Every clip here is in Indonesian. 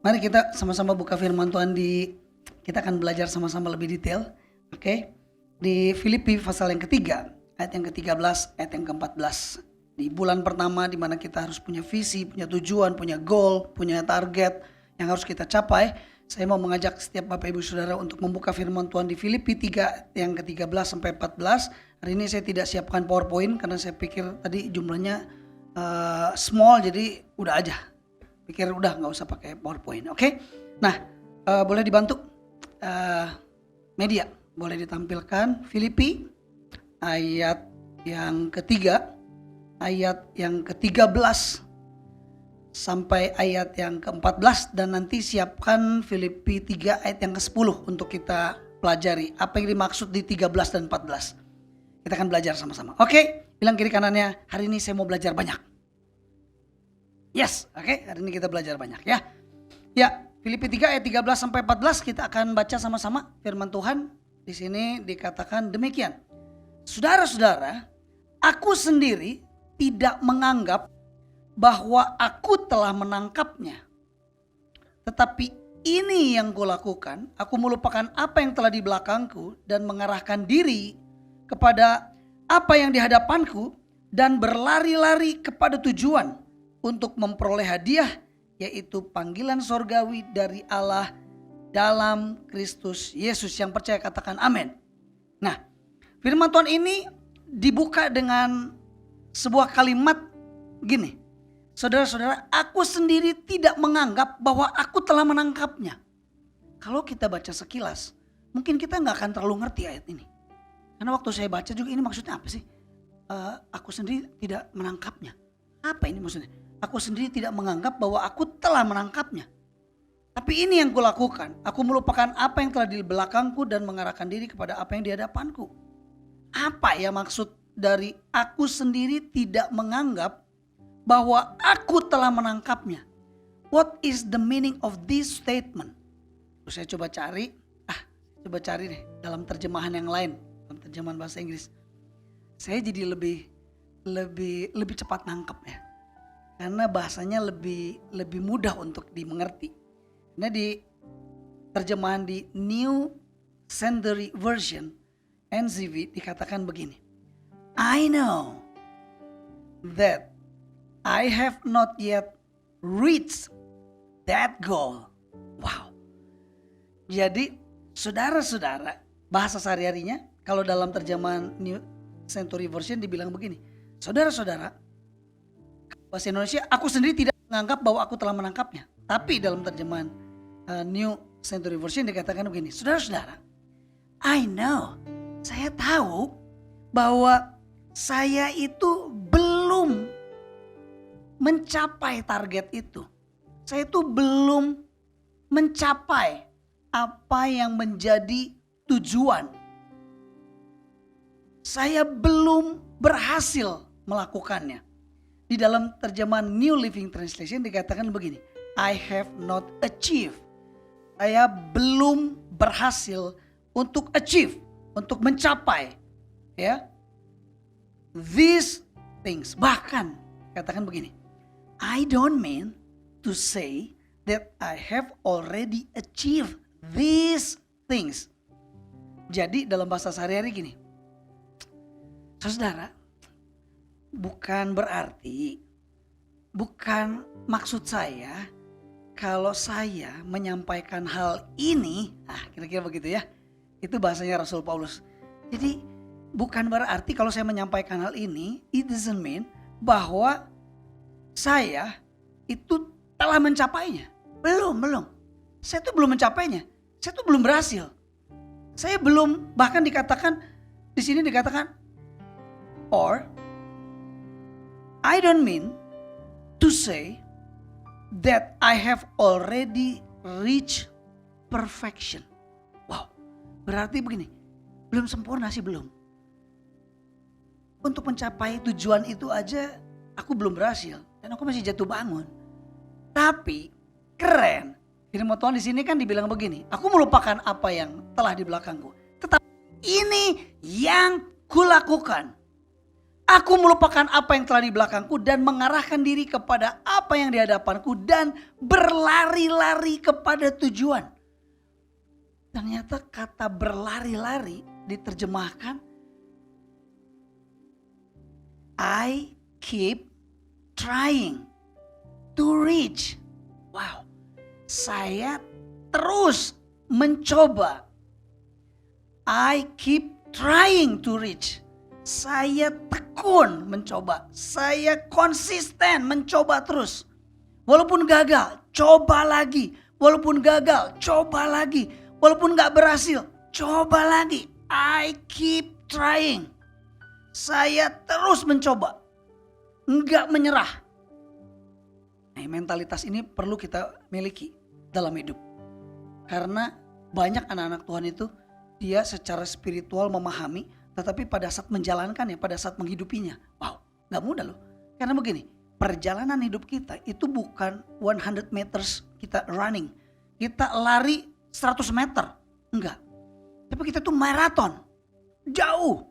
Mari kita sama-sama buka firman Tuhan kita akan belajar sama-sama lebih detail. Oke. Di Filipi pasal yang ketiga, ayat yang ke-13, ayat yang ke-14. Di bulan pertama di mana kita harus punya visi, punya tujuan, punya goal, punya target yang harus kita capai. Saya mau mengajak setiap Bapak Ibu Saudara untuk membuka firman Tuhan di Filipi 3 yang ke-13 sampai 14. Hari ini saya tidak siapkan PowerPoint karena saya pikir tadi jumlahnya small, jadi udah aja. Pikir udah nggak usah pakai PowerPoint, oke? Nah, boleh dibantu media, boleh ditampilkan Filipi ayat yang ketiga, ayat yang ke-13 sampai ayat yang ke-14, dan nanti siapkan Filipi 3 ayat yang ke-10 untuk kita pelajari apa yang dimaksud di 13 dan 14. Kita akan belajar sama-sama. Oke, bilang kiri kanannya, hari ini saya mau belajar banyak. Yes, oke, hari ini kita belajar banyak ya. Ya, Filipi 3 ayat 13 sampai 14 kita akan baca sama-sama firman Tuhan. Di sini dikatakan demikian. Saudara-saudara, aku sendiri tidak menganggap bahwa aku telah menangkapnya. Tetapi ini yang kulakukan, aku melupakan apa yang telah di belakangku dan mengarahkan diri kepada apa yang di hadapanku dan berlari-lari kepada tujuan untuk memperoleh hadiah, yaitu panggilan sorgawi dari Allah dalam Kristus Yesus. Yang percaya katakan amin. Nah, firman Tuhan ini dibuka dengan sebuah kalimat gini. Saudara-saudara, aku sendiri tidak menganggap bahwa aku telah menangkapnya. Kalau kita baca sekilas, mungkin kita gak akan terlalu ngerti ayat ini. Karena waktu saya baca juga ini maksudnya apa sih? Aku sendiri tidak menangkapnya. Apa ini maksudnya? Aku sendiri tidak menganggap bahwa aku telah menangkapnya. Tapi ini yang kulakukan. Aku melupakan apa yang telah di belakangku dan mengarahkan diri kepada apa yang di hadapanku. Apa ya maksud dari aku sendiri tidak menganggap bahwa aku telah menangkapnya? What is the meaning of this statement? Saya coba cari. Coba cari deh dalam terjemahan yang lain. Dalam terjemahan bahasa Inggris. Saya jadi lebih cepat nangkep ya. Karena bahasanya lebih mudah untuk dimengerti. Nah, di terjemahan di New Century Version NCV dikatakan begini. I know that I have not yet reached that goal. Wow. Jadi saudara-saudara, bahasa sehari-harinya kalau dalam terjemahan New Century Version dibilang begini. Saudara-saudara, bahasa Indonesia, aku sendiri tidak menganggap bahwa aku telah menangkapnya. Tapi dalam terjemahan New Century Version dikatakan begini. Saudara-saudara, I know, saya tahu bahwa saya itu belum mencapai target itu. Saya itu belum mencapai apa yang menjadi tujuan. Saya belum berhasil melakukannya. Di dalam terjemahan New Living Translation dikatakan begini. I have not achieved. Saya belum berhasil untuk achieve, untuk mencapai, ya, these things. Bahkan katakan begini. I don't mean to say that I have already achieved these things. Jadi dalam bahasa sehari-hari gini. Saudara, bukan maksud saya kalau saya menyampaikan hal ini, kira-kira begitu ya. Itu bahasanya Rasul Paulus. Jadi bukan berarti kalau saya menyampaikan hal ini, it doesn't mean bahwa saya itu telah mencapainya. Belum. Saya itu belum mencapainya. Saya itu belum berhasil. Saya belum, bahkan dikatakan di sini dikatakan or I don't mean to say that I have already reached perfection. Wow, berarti begini, belum sempurna sih belum. Untuk mencapai tujuan itu aja aku belum berhasil dan aku masih jatuh bangun. Tapi keren, firman Tuhan di sini kan dibilang begini, aku melupakan apa yang telah di belakangku. Tetapi ini yang kulakukan. Aku melupakan apa yang telah di belakangku dan mengarahkan diri kepada apa yang di hadapanku dan berlari-lari kepada tujuan. Ternyata kata berlari-lari diterjemahkan I keep trying to reach. Wow, saya terus mencoba. I keep trying to reach. Saya tekun mencoba. Saya konsisten mencoba terus. Walaupun gagal, coba lagi. Walaupun gagal, coba lagi. Walaupun gak berhasil, coba lagi. I keep trying. Saya terus mencoba. Enggak menyerah. Nah, mentalitas ini perlu kita miliki dalam hidup. Karena banyak anak-anak Tuhan itu dia secara spiritual memahami, tetapi pada saat menjalankannya, pada saat menghidupinya, wow, gak mudah loh. Karena begini, perjalanan hidup kita itu bukan 100 meters kita running. Kita lari 100 meter, enggak. Tapi kita tuh maraton, jauh.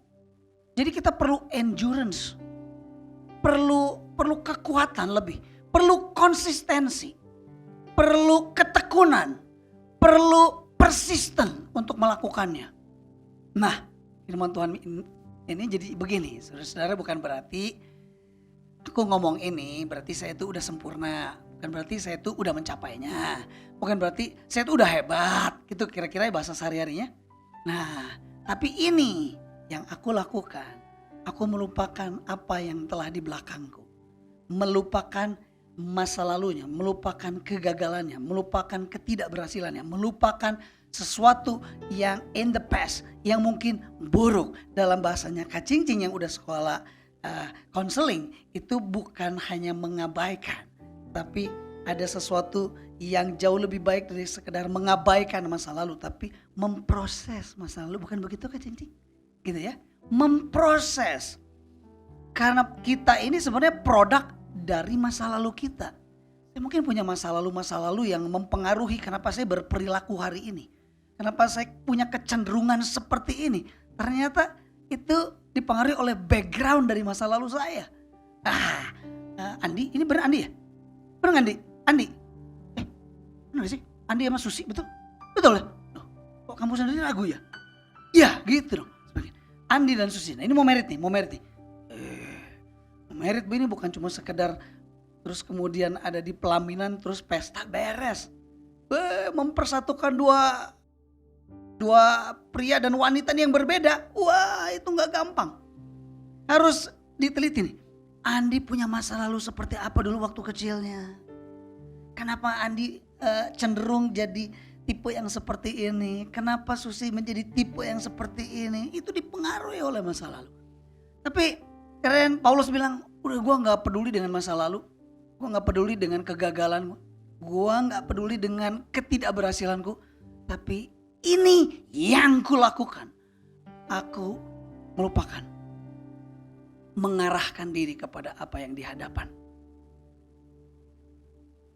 Jadi kita perlu endurance, perlu kekuatan lebih, perlu konsistensi, perlu ketekunan, perlu persisten untuk melakukannya. Nah, firman Tuhan ini jadi begini, saudara-saudara, bukan berarti aku ngomong ini berarti saya itu udah sempurna, bukan berarti saya itu udah mencapainya, bukan berarti saya itu udah hebat, gitu kira-kira bahasa sehari-harinya. Nah, tapi ini yang aku lakukan, aku melupakan apa yang telah di belakangku, melupakan masa lalunya, melupakan kegagalannya, melupakan ketidakberhasilannya, melupakan sesuatu yang in the past, yang mungkin buruk. Dalam bahasanya Kak Cincin yang udah sekolah counseling, itu bukan hanya mengabaikan, tapi ada sesuatu yang jauh lebih baik dari sekedar mengabaikan masa lalu, tapi memproses masa lalu. Bukan begitu Kak Cincin? Gitu ya, memproses. Karena kita ini sebenarnya produk dari masa lalu kita. Saya mungkin punya masa lalu yang mempengaruhi kenapa saya berperilaku hari ini. Kenapa saya punya kecenderungan seperti ini. Ternyata itu dipengaruhi oleh background dari masa lalu saya. Andi, ini benar Andi ya? Benar Andi? Andi? Benar sih? Andi sama Susi, betul? Betul ya? Kok kamu sendiri ragu ya? Ya gitu dong. Andi dan Susi, nah ini mau merit nih. Merit ini bukan cuma sekedar terus kemudian ada di pelaminan terus pesta beres. Mempersatukan dua pria dan wanita yang berbeda. Wah, itu gak gampang. Harus diteliti nih. Andi punya masa lalu seperti apa dulu waktu kecilnya. Kenapa Andi cenderung jadi tipe yang seperti ini. Kenapa Susi menjadi tipe yang seperti ini. Itu dipengaruhi oleh masa lalu. Tapi keren, Paulus bilang, udah gue gak peduli dengan masa lalu. Gue gak peduli dengan kegagalanku. Gue gak peduli dengan ketidakberhasilanku. Tapi ini yang kulakukan. Aku melupakan. Mengarahkan diri kepada apa yang di hadapan.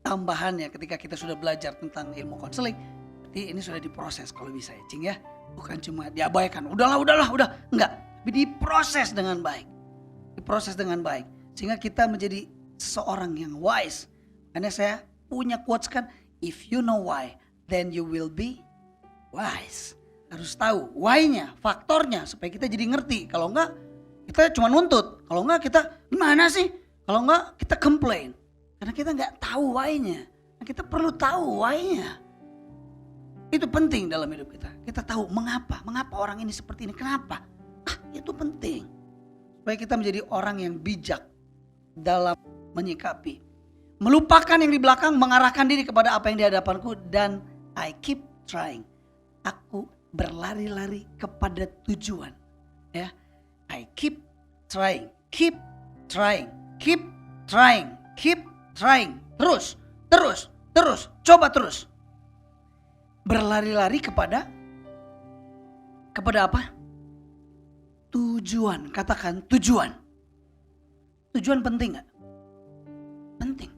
Tambahannya ketika kita sudah belajar tentang ilmu konseling. Berarti ini sudah diproses kalau bisa ya Cing ya. Bukan cuma diabaikan. Udah. Enggak. Tapi diproses dengan baik. Diproses dengan baik. Sehingga kita menjadi seseorang yang wise. Karena saya punya quotes kan. If you know why, then you will be wise. Harus tahu why-nya, faktornya. Supaya kita jadi ngerti. Kalau enggak kita cuma nuntut. Kalau enggak kita gimana sih? Kalau enggak kita complain. Karena kita enggak tahu why-nya. Nah, kita perlu tahu why-nya. Itu penting dalam hidup kita. Kita tahu mengapa orang ini seperti ini. Kenapa? Itu penting. Supaya kita menjadi orang yang bijak dalam menyikapi. Melupakan yang di belakang, mengarahkan diri kepada apa yang di hadapanku. Dan I keep trying. Aku berlari-lari kepada tujuan. Ya, I keep trying. Keep trying. Keep trying. Keep trying. Terus. Coba terus. Berlari-lari kepada apa? Tujuan. Katakan tujuan. Tujuan penting gak? Penting.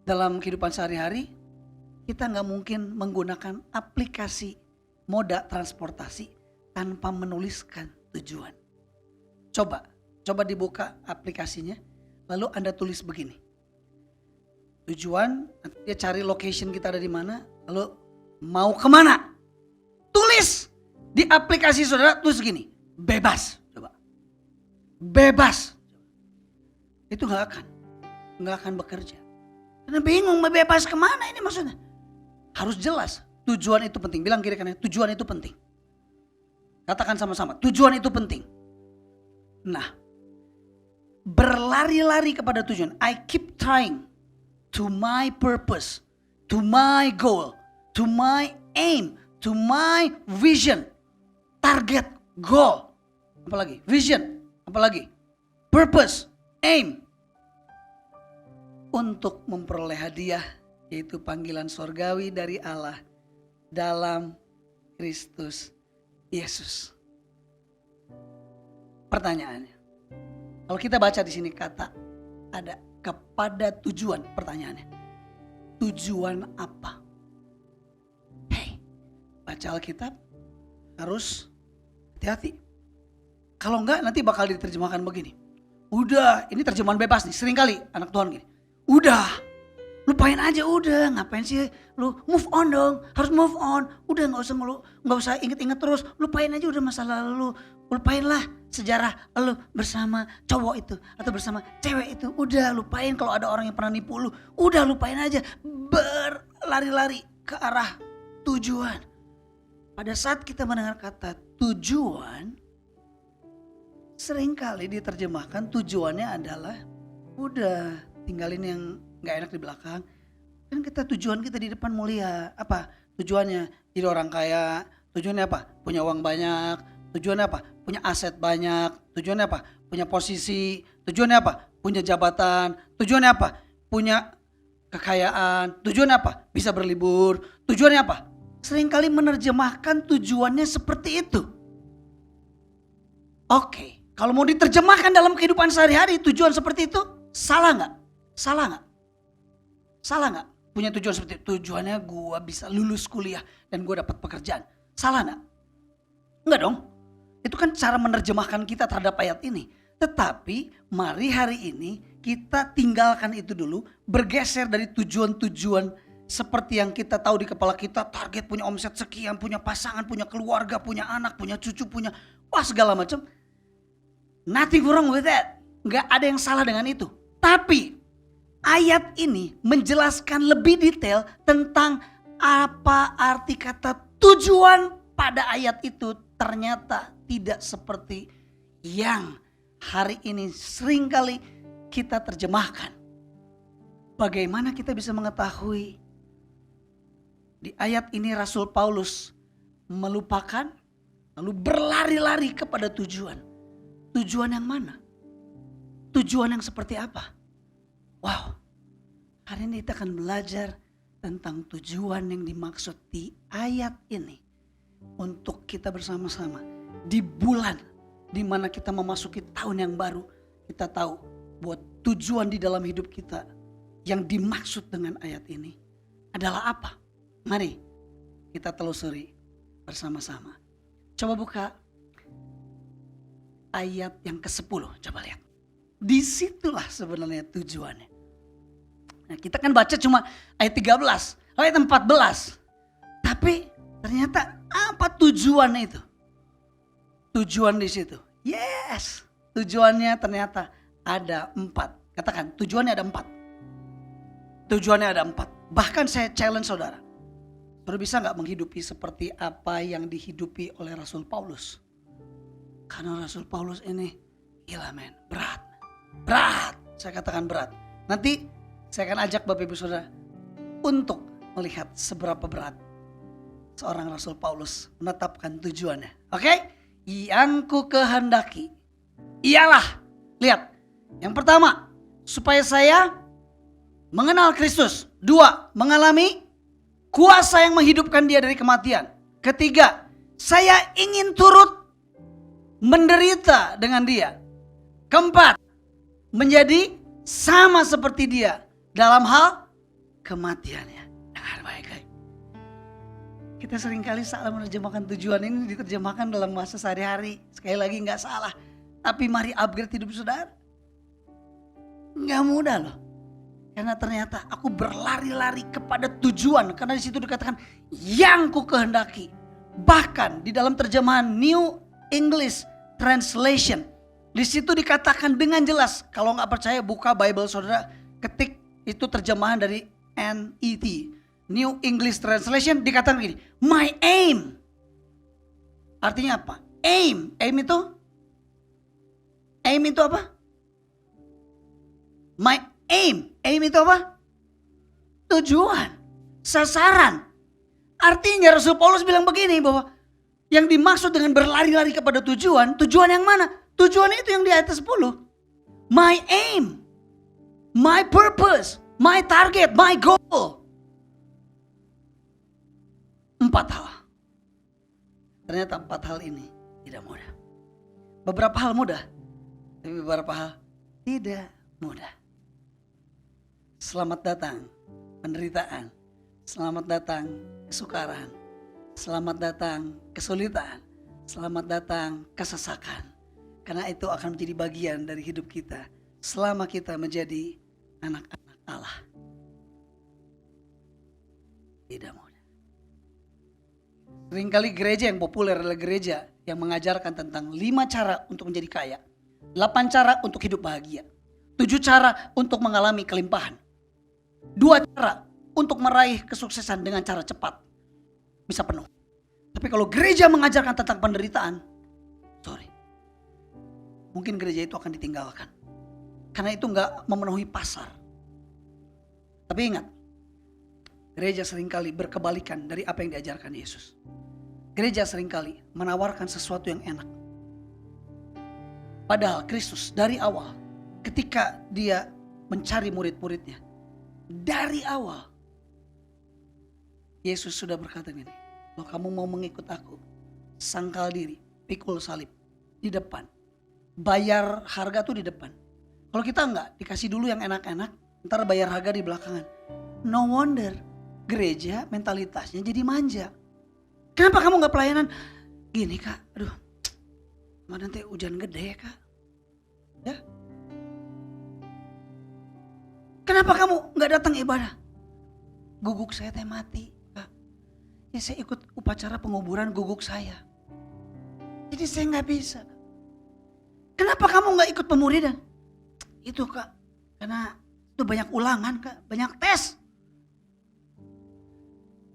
Dalam kehidupan sehari-hari, kita gak mungkin menggunakan aplikasi moda transportasi tanpa menuliskan tujuan. Coba dibuka aplikasinya. Lalu Anda tulis begini. Tujuan, nanti dia cari location kita ada di mana. Lalu mau kemana? Tulis di aplikasi saudara, tulis gini. Bebas. Coba. Bebas. Itu nggak akan bekerja. Karena bingung mau bebas kemana ini maksudnya. Harus jelas. Tujuan itu penting. Bilang kiri kanan, tujuan itu penting. Katakan sama-sama, tujuan itu penting. Nah, berlari-lari kepada tujuan. I keep trying to my purpose, to my goal, to my aim, to my vision. Target, goal. Apalagi? Vision. Apalagi? Purpose, aim. Untuk memperoleh hadiah, yaitu panggilan sorgawi dari Allah dalam Kristus Yesus. Pertanyaannya, kalau kita baca di sini kata ada kepada tujuan, pertanyaannya, tujuan apa? Hei, baca Alkitab harus hati-hati. Kalau enggak nanti bakal diterjemahkan begini. Udah, ini terjemahan bebas nih, seringkali anak Tuhan gini. Udah, lupain aja udah, ngapain sih lu, move on dong, harus move on. Udah nggak usah inget-inget terus, lupain aja udah masa lalu. Lupainlah sejarah lu bersama cowok itu atau bersama cewek itu. Udah lupain kalau ada orang yang pernah nipu lu. Udah lupain aja, berlari-lari ke arah tujuan. Pada saat kita mendengar kata tujuan, seringkali diterjemahkan tujuannya adalah udah tinggalin yang gak enak di belakang. Kan tujuan kita di depan mulia. Apa tujuannya? Jadi orang kaya. Tujuannya apa? Punya uang banyak. Tujuannya apa? Punya aset banyak. Tujuannya apa? Punya posisi. Tujuannya apa? Punya jabatan. Tujuannya apa? Punya kekayaan. Tujuannya apa? Bisa berlibur. Tujuannya apa? Seringkali menerjemahkan tujuannya seperti itu. Oke, kalau mau diterjemahkan dalam kehidupan sehari-hari tujuan seperti itu, salah gak? Salah gak? Punya tujuan seperti itu. Tujuannya gue bisa lulus kuliah dan gue dapat pekerjaan. Salah gak? Enggak dong. Itu kan cara menerjemahkan kita terhadap ayat ini. Tetapi mari hari ini kita tinggalkan itu dulu. Bergeser dari tujuan-tujuan seperti yang kita tahu di kepala kita. Target punya omset sekian, punya pasangan, punya keluarga, punya anak, punya cucu, punya segala macam. Nothing wrong with that. Enggak ada yang salah dengan itu. Tapi ayat ini menjelaskan lebih detail tentang apa arti kata tujuan pada ayat itu. Ternyata tidak seperti yang hari ini seringkali kita terjemahkan. Bagaimana kita bisa mengetahui di ayat ini Rasul Paulus melupakan lalu berlari-lari kepada tujuan. Tujuan yang mana? Tujuan yang seperti apa? Wow, hari ini kita akan belajar tentang tujuan yang dimaksud di ayat ini. Untuk kita bersama-sama di bulan di mana kita memasuki tahun yang baru. Kita tahu bahwa tujuan di dalam hidup kita yang dimaksud dengan ayat ini adalah apa? Mari kita telusuri bersama-sama. Coba buka ayat yang ke-10, coba lihat. Disitulah sebenarnya tujuannya. Nah, kita kan baca cuma ayat 13, ayat 14. Tapi ternyata apa tujuannya itu? Tujuan di situ. Yes, tujuannya ternyata ada 4. Katakan, tujuannya ada 4. Tujuannya ada 4. Bahkan saya challenge saudara. Saudara bisa gak menghidupi seperti apa yang dihidupi oleh Rasul Paulus? Karena Rasul Paulus ini gila men, berat. Saya katakan berat. Nanti saya akan ajak Bapak Ibu Saudara untuk melihat seberapa berat seorang Rasul Paulus menetapkan tujuannya. Oke? Yang ku kehendaki ialah, lihat, yang pertama, supaya saya mengenal Kristus. 2, mengalami kuasa yang menghidupkan dia dari kematian. Ketiga, saya ingin turut menderita dengan dia. Keempat, menjadi sama seperti dia dalam hal kematiannya. Dengar baik-baik. Kita seringkali salah menerjemahkan tujuan ini, diterjemahkan dalam bahasa sehari-hari. Sekali lagi gak salah. Tapi mari upgrade hidup saudara. Nggak mudah loh. Karena ternyata aku berlari-lari kepada tujuan. Karena di situ dikatakan yang ku kehendaki. Bahkan di dalam terjemahan New English Translation, di situ dikatakan dengan jelas. Kalau nggak percaya buka Bible saudara, ketik itu terjemahan dari NET, New English Translation, dikatakan begini, my aim. Artinya apa? Aim itu apa? My aim itu apa? Tujuan, sasaran. Artinya Rasul Paulus bilang begini, bahwa yang dimaksud dengan berlari-lari kepada tujuan yang mana? Tujuan itu yang di ayat 10. My aim, my purpose, my target, my goal. 4 hal. Ternyata 4 hal ini tidak mudah. Beberapa hal mudah, tapi beberapa hal tidak mudah. Selamat datang penderitaan. Selamat datang kesukaran. Selamat datang kesulitan. Selamat datang kesesakan. Karena itu akan menjadi bagian dari hidup kita selama kita menjadi anak-anak Allah. Tidak mudah. Seringkali gereja yang populer adalah gereja yang mengajarkan tentang 5 cara untuk menjadi kaya, 8 cara untuk hidup bahagia, 7 cara untuk mengalami kelimpahan, 2 cara untuk meraih kesuksesan dengan cara cepat, bisa penuh. Tapi kalau gereja mengajarkan tentang penderitaan, mungkin gereja itu akan ditinggalkan. Karena itu gak memenuhi pasar. Tapi ingat, gereja seringkali berkebalikan dari apa yang diajarkan Yesus. Gereja seringkali menawarkan sesuatu yang enak. Padahal Kristus dari awal, ketika dia mencari murid-muridnya, dari awal, Yesus sudah berkata gini, kalau kamu mau mengikut aku, sangkal diri, pikul salib di depan. Bayar harga tuh di depan. Kalau kita enggak, dikasih dulu yang enak-enak, ntar bayar harga di belakangan. No wonder gereja mentalitasnya jadi manja. Kenapa kamu enggak pelayanan? Gini kak, aduh, nanti hujan gede kak. Ya. Kenapa kamu enggak datang ibadah? Guguk saya teh mati kak. Ya saya ikut upacara penguburan guguk saya. Jadi saya enggak bisa. Kenapa kamu gak ikut pemuridan? Itu kak, karena itu banyak ulangan kak, banyak tes.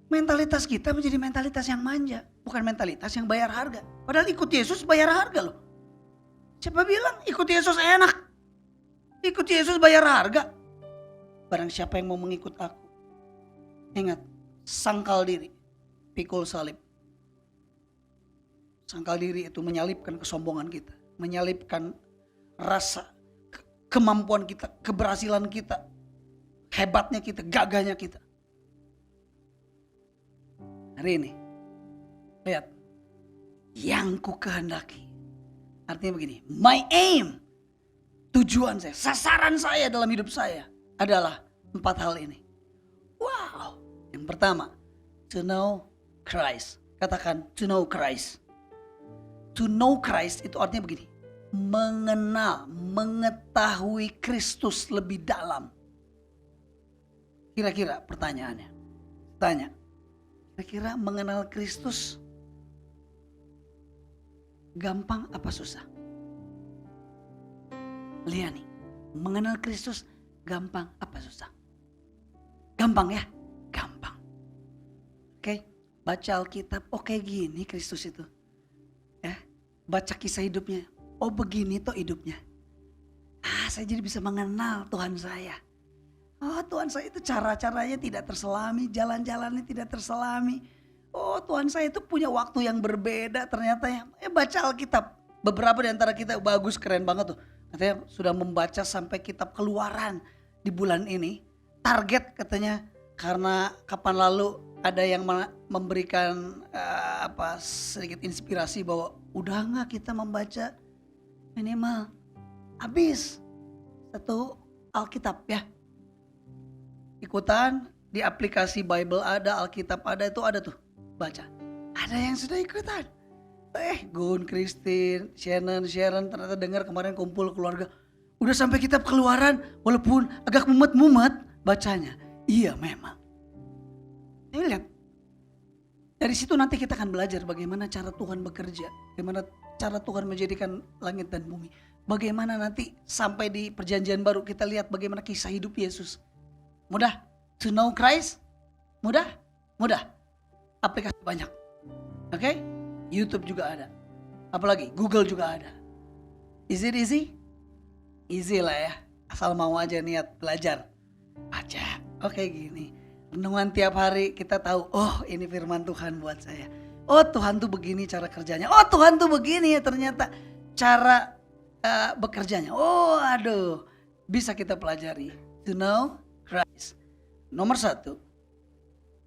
Mentalitas kita menjadi mentalitas yang manja, bukan mentalitas yang bayar harga. Padahal ikut Yesus bayar harga loh. Siapa bilang ikut Yesus enak? Ikut Yesus bayar harga. Barang siapa yang mau mengikut aku, ingat, sangkal diri, pikul salib. Sangkal diri itu menyalipkan kesombongan kita. Menyalipkan rasa kemampuan kita, keberhasilan kita, hebatnya kita, gagahnya kita. Hari ini, lihat, yang ku kehendaki. Artinya begini, my aim, tujuan saya, sasaran saya dalam hidup saya adalah 4 hal ini. Wow, yang pertama, to know Christ. Katakan, to know Christ. To know Christ itu artinya begini, mengenal, mengetahui Kristus lebih dalam. Kira-kira pertanyaannya, tanya, kira-kira mengenal Kristus gampang apa susah? Lihat nih, mengenal Kristus gampang apa susah? Gampang ya? Gampang. Oke, baca Alkitab, oke gini Kristus itu. Baca kisah hidupnya, oh begini toh hidupnya. Saya jadi bisa mengenal Tuhan saya. Oh Tuhan saya itu cara-caranya tidak terselami, jalan-jalannya tidak terselami. Oh Tuhan saya itu punya waktu yang berbeda ternyata ya. Baca Alkitab, beberapa di antara kita bagus, keren banget tuh. Katanya sudah membaca sampai kitab Keluaran di bulan ini. Target katanya, karena kapan lalu ada yang memberikan sedikit inspirasi bahwa udah nggak kita membaca minimal habis 1 Alkitab ya. Ikutan di aplikasi Bible ada, Alkitab ada, itu ada tuh baca. Ada yang sudah ikutan. Gun, Christine, Sharon ternyata dengar kemarin kumpul keluarga. Udah sampai kitab Keluaran walaupun agak mumet-mumet bacanya. Iya memang. Ini lihat. Dari situ nanti kita akan belajar bagaimana cara Tuhan bekerja. Bagaimana cara Tuhan menjadikan langit dan bumi. Bagaimana nanti sampai di perjanjian baru kita lihat bagaimana kisah hidup Yesus. Mudah? To know Christ? Mudah? Mudah. Aplikasi banyak. Oke? YouTube juga ada. Apalagi Google juga ada. Is it easy? Easy lah ya. Asal mau aja niat belajar. Baca. Oke gini. Renungan tiap hari kita tahu, oh ini firman Tuhan buat saya. Oh Tuhan tuh begini cara kerjanya. Oh Tuhan tuh begini ya ternyata cara bekerjanya. Oh aduh, bisa kita pelajari. To know Christ. Nomor 1,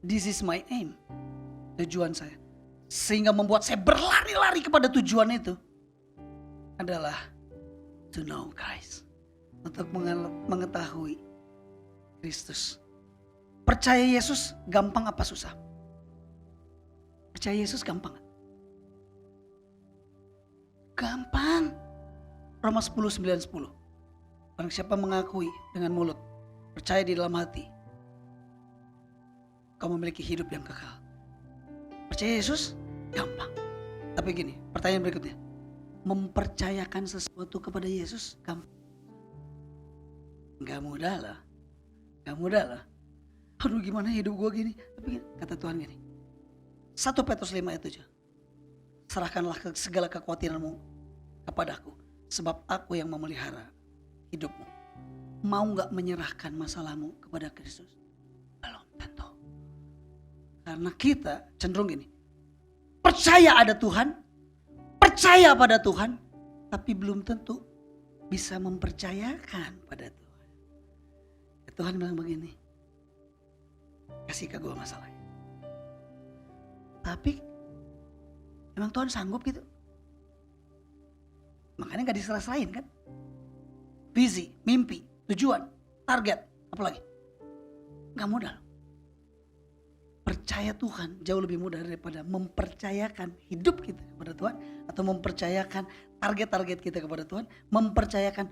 this is my aim. Tujuan saya. Sehingga membuat saya berlari-lari kepada tujuan itu adalah to know Christ. Untuk mengetahui Kristus. Percaya Yesus gampang apa susah? Percaya Yesus gampang? Gampang. Roma 10:9-10. Barang siapa mengakui dengan mulut, percaya di dalam hati, kau memiliki hidup yang kekal. Percaya Yesus gampang. Tapi gini, pertanyaan berikutnya. Mempercayakan sesuatu kepada Yesus gampang? Gak mudah lah. Gak mudah lah. Aduh gimana hidup gue gini. Tapi kata Tuhan gini. 1 Petrus 5:7. Serahkanlah segala kekhawatiranmu kepadaku. Sebab aku yang memelihara hidupmu. Mau gak menyerahkan masalahmu kepada Kristus? Belum tentu. Karena kita cenderung gini. Percaya ada Tuhan. Percaya pada Tuhan. Tapi belum tentu bisa mempercayakan pada Tuhan. Tuhan bilang begini. Kasih ke gue masalahnya. Tapi emang Tuhan sanggup gitu? Makanya gak diserah-serahin kan? Visi, mimpi, tujuan, target, apalagi? Gak mudah. Percaya Tuhan jauh lebih mudah daripada mempercayakan hidup kita kepada Tuhan. Atau mempercayakan target-target kita kepada Tuhan. Mempercayakan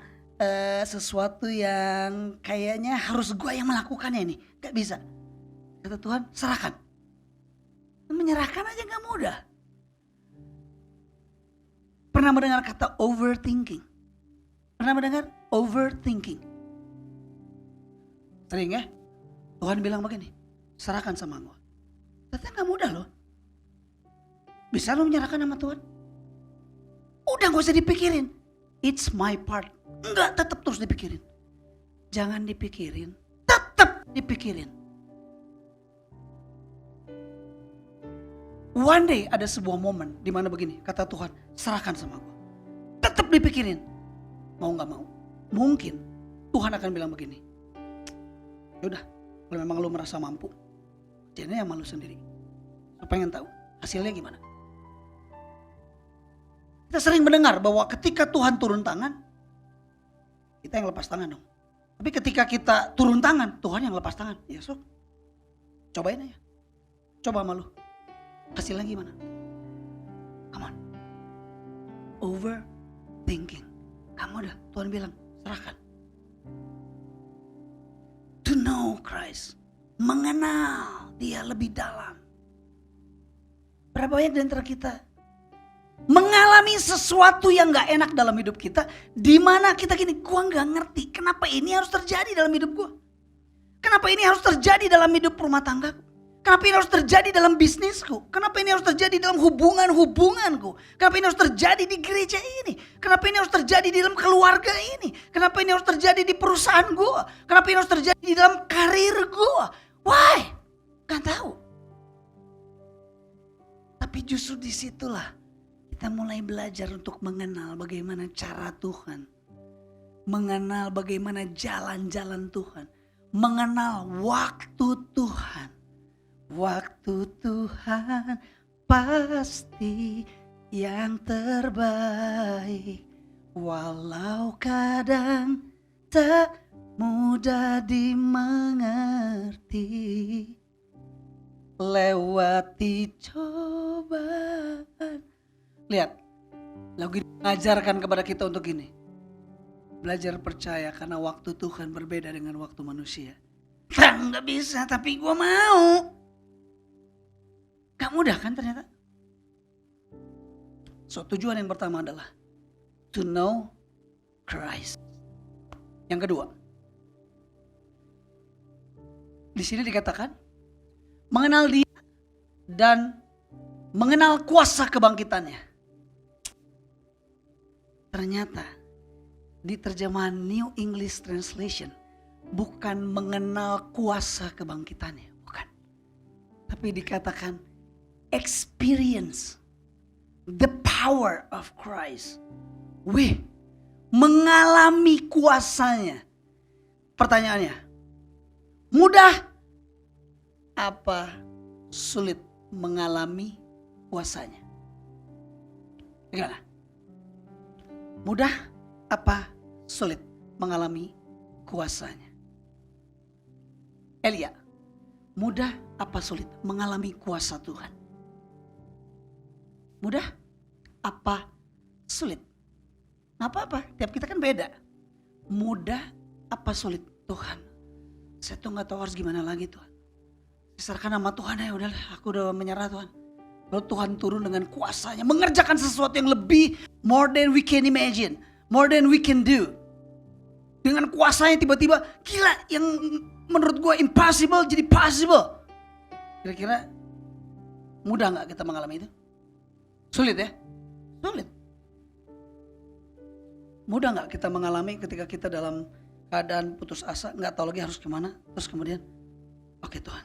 sesuatu yang kayaknya harus gue yang melakukannya ini. Gak bisa. Kata Tuhan, serahkan. Menyerahkan aja gak mudah. Pernah mendengar kata overthinking? Pernah mendengar overthinking? Sering ya? Tuhan bilang begini, serahkan sama gue. Ternyata gak mudah loh. Bisa lo menyerahkan sama Tuhan? Udah gak usah dipikirin. It's my part. Enggak, tetap terus dipikirin. Jangan dipikirin, tetap dipikirin. One day ada sebuah momen di mana begini, kata Tuhan, serahkan sama gue. Tetap dipikirin. Mau gak mau. Mungkin Tuhan akan bilang begini. Yaudah, kalau memang lu merasa mampu, jadinya yang malu sendiri. Lu pengen tahu hasilnya gimana? Kita sering mendengar bahwa ketika Tuhan turun tangan, kita yang lepas tangan dong. Tapi ketika kita turun tangan, Tuhan yang lepas tangan. Ya sok, cobain aja. Coba malu. Hasilnya gimana? Come on. Overthinking. Kamu udah, Tuhan bilang, serahkan. To know Christ. Mengenal dia lebih dalam. Berapa banyak di antara kita mengalami sesuatu yang gak enak dalam hidup kita, di mana kita gini, gua gak ngerti kenapa ini harus terjadi dalam hidup gua. Kenapa ini harus terjadi dalam hidup rumah tanggaku? Kenapa ini harus terjadi dalam bisnisku? Kenapa ini harus terjadi dalam hubungan-hubunganku? Kenapa ini harus terjadi di gereja ini? Kenapa ini harus terjadi di dalam keluarga ini? Kenapa ini harus terjadi di perusahaan gua? Kenapa ini harus terjadi di dalam karir gua? Why? Gak tahu. Tapi justru disitulah kita mulai belajar untuk mengenal bagaimana cara Tuhan. Mengenal bagaimana jalan-jalan Tuhan. Mengenal waktu Tuhan. Waktu Tuhan pasti yang terbaik. Walau kadang tak mudah dimengerti. Lewati cobaan, Lihat, lagu ini mengajarkan kepada kita untuk ini. Belajar percaya karena waktu Tuhan berbeda dengan waktu manusia. Nggak bisa, tapi gue mau. Gak mudah kan ternyata. So tujuan yang pertama adalah to know Christ. Yang kedua, di sini dikatakan mengenal Dia dan mengenal kuasa kebangkitannya. Ternyata di terjemahan New English Translation bukan mengenal kuasa kebangkitannya, bukan. Tapi dikatakan experience the power of Christ. Mengalami kuasanya. Pertanyaannya, mudah apa sulit mengalami kuasanya? Gimana? Mudah apa sulit mengalami kuasanya? Elia, mudah apa sulit mengalami kuasa Tuhan? Mudah apa sulit? Nah, apa-apa, tiap kita kan beda. Mudah apa sulit? Tuhan, saya tuh gak tahu harus gimana lagi Tuhan. Serahkan nama Tuhan ya, udahlah aku udah menyerah Tuhan. Lalu Tuhan turun dengan kuasanya, mengerjakan sesuatu yang lebih more than we can imagine, more than we can do. Dengan kuasanya tiba-tiba gila, yang menurut gue impossible jadi possible. Kira-kira mudah gak kita mengalami itu? Sulit ya? Sulit. Mudah gak kita mengalami ketika kita dalam keadaan putus asa, gak tahu lagi harus kemana, terus kemudian oke Tuhan,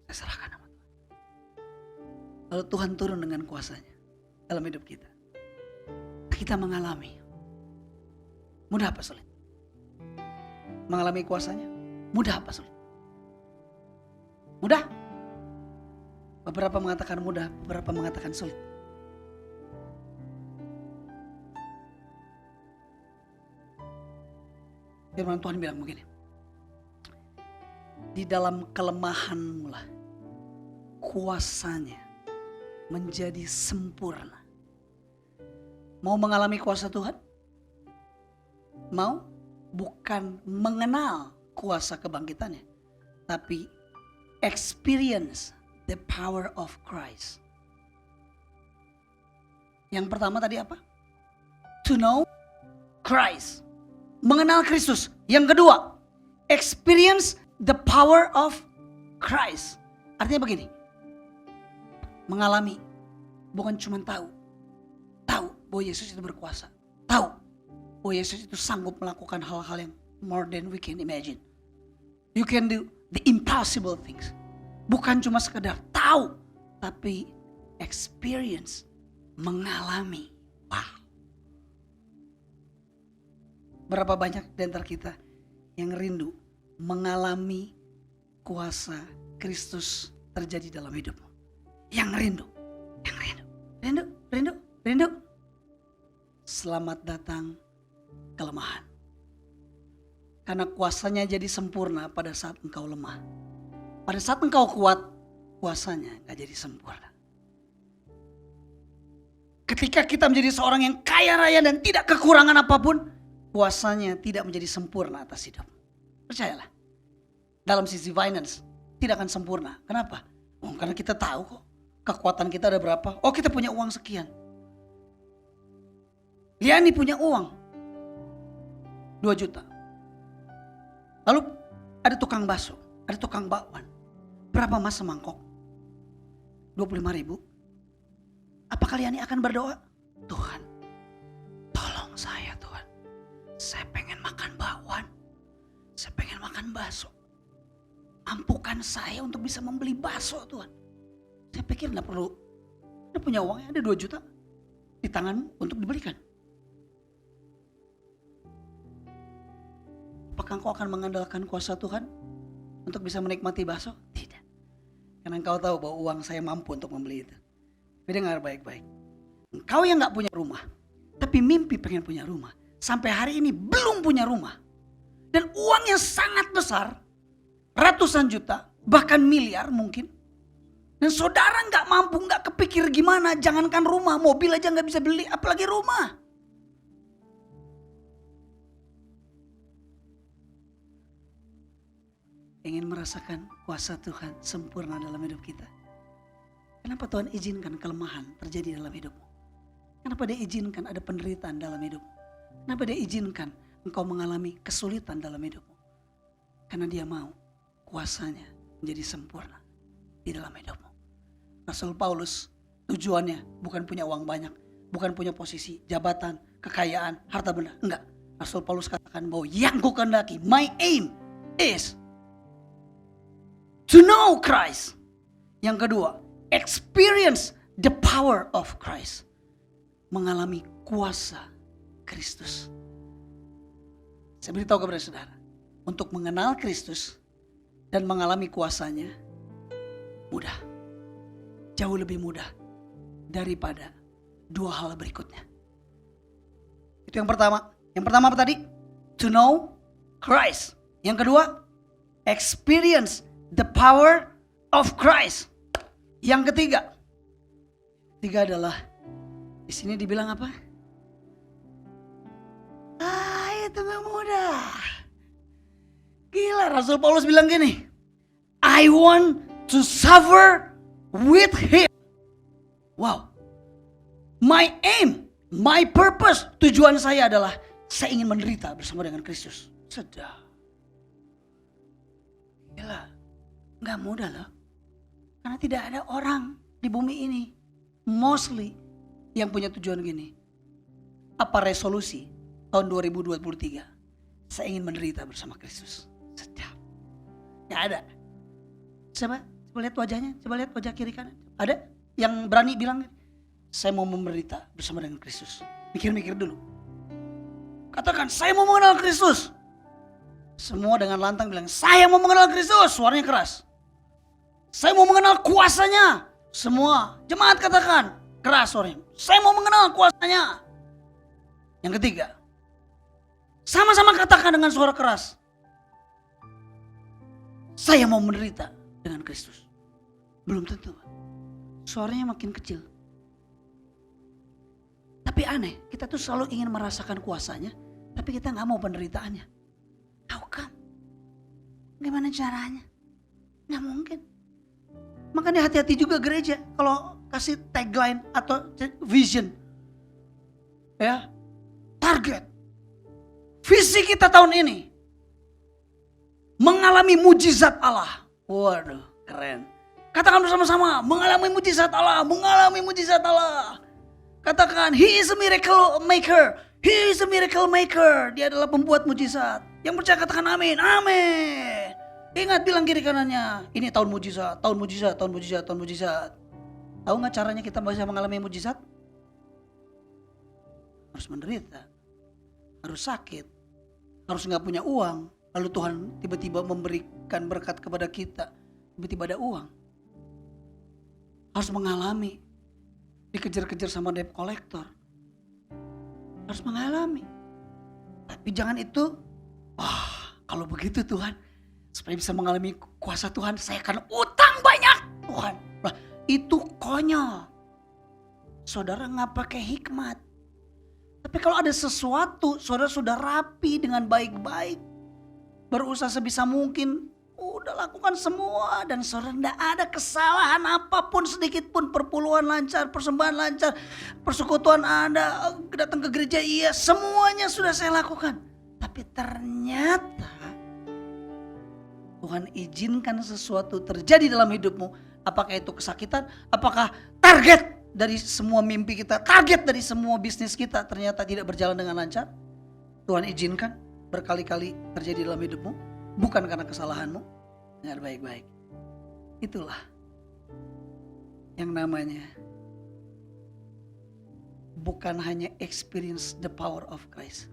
saya serahkan nama Tuhan. Lalu Tuhan turun dengan kuasanya dalam hidup kita. Kita mengalami. Mudah apa sulit? Mengalami kuasanya, mudah apa sulit? Mudah? Beberapa mengatakan mudah, beberapa mengatakan sulit. Firman Tuhan bilang begini, di dalam kelemahanmu lah kuasanya menjadi sempurna. Mau mengalami kuasa Tuhan? Mau? Bukan mengenal kuasa kebangkitannya, tapi experience the power of Christ. Yang pertama tadi apa? To know Christ. Mengenal Kristus. Yang kedua, experience the power of Christ. Artinya begini, mengalami, bukan cuma tahu. Tahu bahwa Yesus itu berkuasa. Tahu bahwa Yesus itu sanggup melakukan hal-hal yang more than we can imagine. You can do the impossible things. Bukan cuma sekedar tahu, tapi experience, mengalami. Wow. Berapa banyak di antara kita yang rindu mengalami kuasa Kristus terjadi dalam hidupmu. Yang rindu. Selamat datang kelemahan. Karena kuasanya jadi sempurna pada saat engkau lemah. Pada saat engkau kuat, kuasanya gak jadi sempurna. Ketika kita menjadi seorang yang kaya raya dan tidak kekurangan apapun, kuasanya tidak menjadi sempurna atas hidup. Percayalah. Dalam sisi finance tidak akan sempurna. Kenapa? Karena kita tahu kok kekuatan kita ada berapa. Oh, kita punya uang sekian. Liani punya uang 2 juta. Lalu ada tukang bakso, ada tukang bakwan. Berapa mas semangkok? 25.000. Apakah Liani akan berdoa? Tuhan, tolong saya Tuhan. Saya pengen makan bakwan. Saya pengen makan bakso. Ampukan saya untuk bisa membeli bakso Tuhan. Saya pikir gak perlu. Anda punya uangnya ada 2 juta di tanganmu untuk dibelikan. Apakah engkau akan mengandalkan kuasa Tuhan untuk bisa menikmati bakso? Tidak. Karena engkau tahu bahwa uang saya mampu untuk membeli itu. Tapi dengar baik-baik. Engkau yang gak punya rumah, tapi mimpi pengen punya rumah. Sampai hari ini belum punya rumah. Dan uangnya sangat besar. Ratusan juta, bahkan miliar mungkin. Dan saudara nggak mampu, nggak kepikir gimana, jangankan rumah, mobil aja nggak bisa beli, apalagi rumah. Ingin merasakan kuasa Tuhan sempurna dalam hidup kita. Kenapa Tuhan izinkan kelemahan terjadi dalam hidupmu? Kenapa Dia izinkan ada penderitaan dalam hidupmu? Kenapa Dia izinkan engkau mengalami kesulitan dalam hidupmu? Karena Dia mau kuasanya menjadi sempurna di dalam hidupmu. Rasul Paulus tujuannya bukan punya uang banyak, bukan punya posisi, jabatan, kekayaan, harta benda. Enggak. Rasul Paulus katakan bahwa yang kukehendaki, my aim is to know Christ. Yang kedua, experience the power of Christ. Mengalami kuasa Kristus. Saya beritahu kepada saudara, untuk mengenal Kristus dan mengalami kuasanya mudah. Jauh lebih mudah daripada dua hal berikutnya. Itu yang pertama. Yang pertama apa tadi? To know Christ. Yang kedua, experience the power of Christ. Yang ketiga adalah di sini dibilang apa? Itu gak mudah. Gila, Rasul Paulus bilang gini, I want to suffer with Him. Wow. My aim, my purpose, tujuan saya adalah saya ingin menderita bersama dengan Kristus. Sedap. Gila, gak mudah loh. Karena tidak ada orang di bumi ini mostly yang punya tujuan gini. Apa resolusi tahun 2023? Saya ingin menderita bersama Kristus. Sedap. Gak ada. Coba lihat wajahnya, coba lihat wajah kiri kanan. Ada yang berani bilang, saya mau menderita bersama dengan Kristus. Mikir-mikir dulu. Katakan, saya mau mengenal Kristus. Semua dengan lantang bilang, saya mau mengenal Kristus. Suaranya keras. Saya mau mengenal kuasanya. Semua jemaat katakan, keras suaranya. Saya mau mengenal kuasanya. Yang ketiga, sama-sama katakan dengan suara keras, saya mau menderita dengan Kristus. Belum tentu. Suaranya makin kecil. Tapi aneh, kita tuh selalu ingin merasakan kuasanya, tapi kita gak mau penderitaannya. How come? Gimana caranya? Gak mungkin. Makanya hati-hati juga gereja kalau kasih tagline atau vision. Ya, target. Visi kita tahun ini mengalami mujizat Allah. Waduh, keren. Katakan bersama-sama, mengalami mujizat Allah, mengalami mujizat Allah. Katakan, He is a miracle maker. He is a miracle maker. Dia adalah pembuat mujizat. Yang percaya katakan amin, amin. Ingat bilang kiri kanannya, ini tahun mujizat, tahun mujizat, tahun mujizat, tahun mujizat. Tahu gak caranya kita bisa mengalami mujizat? Harus menderita, harus sakit, harus gak punya uang. Lalu Tuhan tiba-tiba memberikan berkat kepada kita. Tiba-tiba ada uang. Harus mengalami, dikejar-kejar sama debt collector. Harus mengalami. Tapi jangan itu, kalau begitu Tuhan, supaya bisa mengalami kuasa Tuhan, saya akan utang banyak Tuhan. Lah, itu konyol. Saudara nggak pakai hikmat. Tapi kalau ada sesuatu, saudara sudah rapi dengan baik-baik, berusaha sebisa mungkin, udah lakukan semua, dan saudara tidak ada kesalahan apapun sedikit pun, perpuluhan lancar, persembahan lancar, persekutuan ada, datang ke gereja iya, semuanya sudah saya lakukan. Tapi ternyata Tuhan izinkan sesuatu terjadi dalam hidupmu. Apakah itu kesakitan? Apakah target dari semua mimpi kita, target dari semua bisnis kita ternyata tidak berjalan dengan lancar? Tuhan izinkan berkali-kali terjadi dalam hidupmu. Bukan karena kesalahanmu. Dengar baik-baik. Itulah yang namanya bukan hanya experience the power of Christ.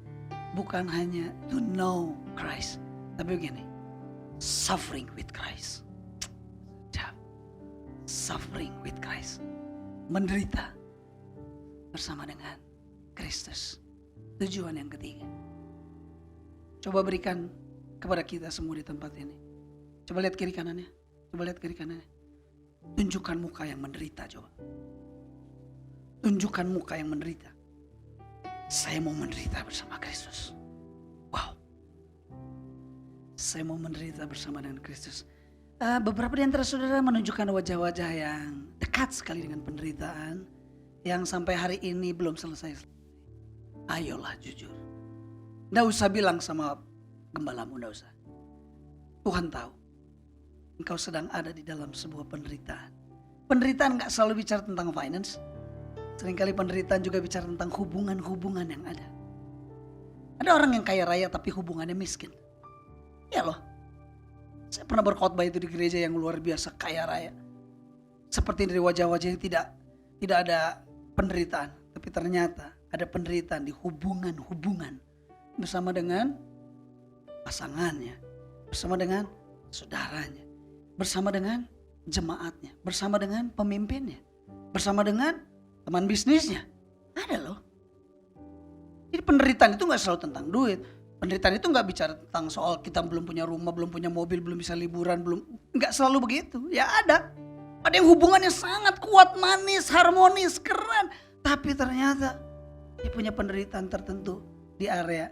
Bukan hanya to know Christ. Tapi begini, suffering with Christ. Suffering with Christ. Menderita bersama dengan Kristus. Tujuan yang ketiga. Coba berikan kepada kita semua di tempat ini. Coba lihat kiri kanannya. Coba lihat kiri kanannya. Tunjukkan muka yang menderita coba. Tunjukkan muka yang menderita. Saya mau menderita bersama Kristus. Wow. Saya mau menderita bersama dengan Kristus. Beberapa di antara saudara menunjukkan wajah-wajah yang dekat sekali dengan penderitaan. Yang sampai hari ini belum selesai. Ayolah jujur. Nggak usah bilang sama gembalamu, nggak usah. Tuhan tahu. Engkau sedang ada di dalam sebuah penderitaan. Penderitaan nggak selalu bicara tentang finance. Seringkali penderitaan juga bicara tentang hubungan-hubungan yang ada. Ada orang yang kaya raya tapi hubungannya miskin. Ya loh. Saya pernah berkhotbah itu di gereja yang luar biasa kaya raya. Seperti dari wajah-wajahnya tidak ada penderitaan. Tapi ternyata ada penderitaan di hubungan-hubungan. Bersama dengan pasangannya. Bersama dengan saudaranya. Bersama dengan jemaatnya. Bersama dengan pemimpinnya. Bersama dengan teman bisnisnya. Ada loh. Jadi penderitaan itu gak selalu tentang duit. Penderitaan itu gak bicara tentang soal kita belum punya rumah, belum punya mobil, belum bisa liburan, gak selalu begitu. Ya ada. Ada yang hubungannya sangat kuat, manis, harmonis, keren. Tapi ternyata dia punya penderitaan tertentu di area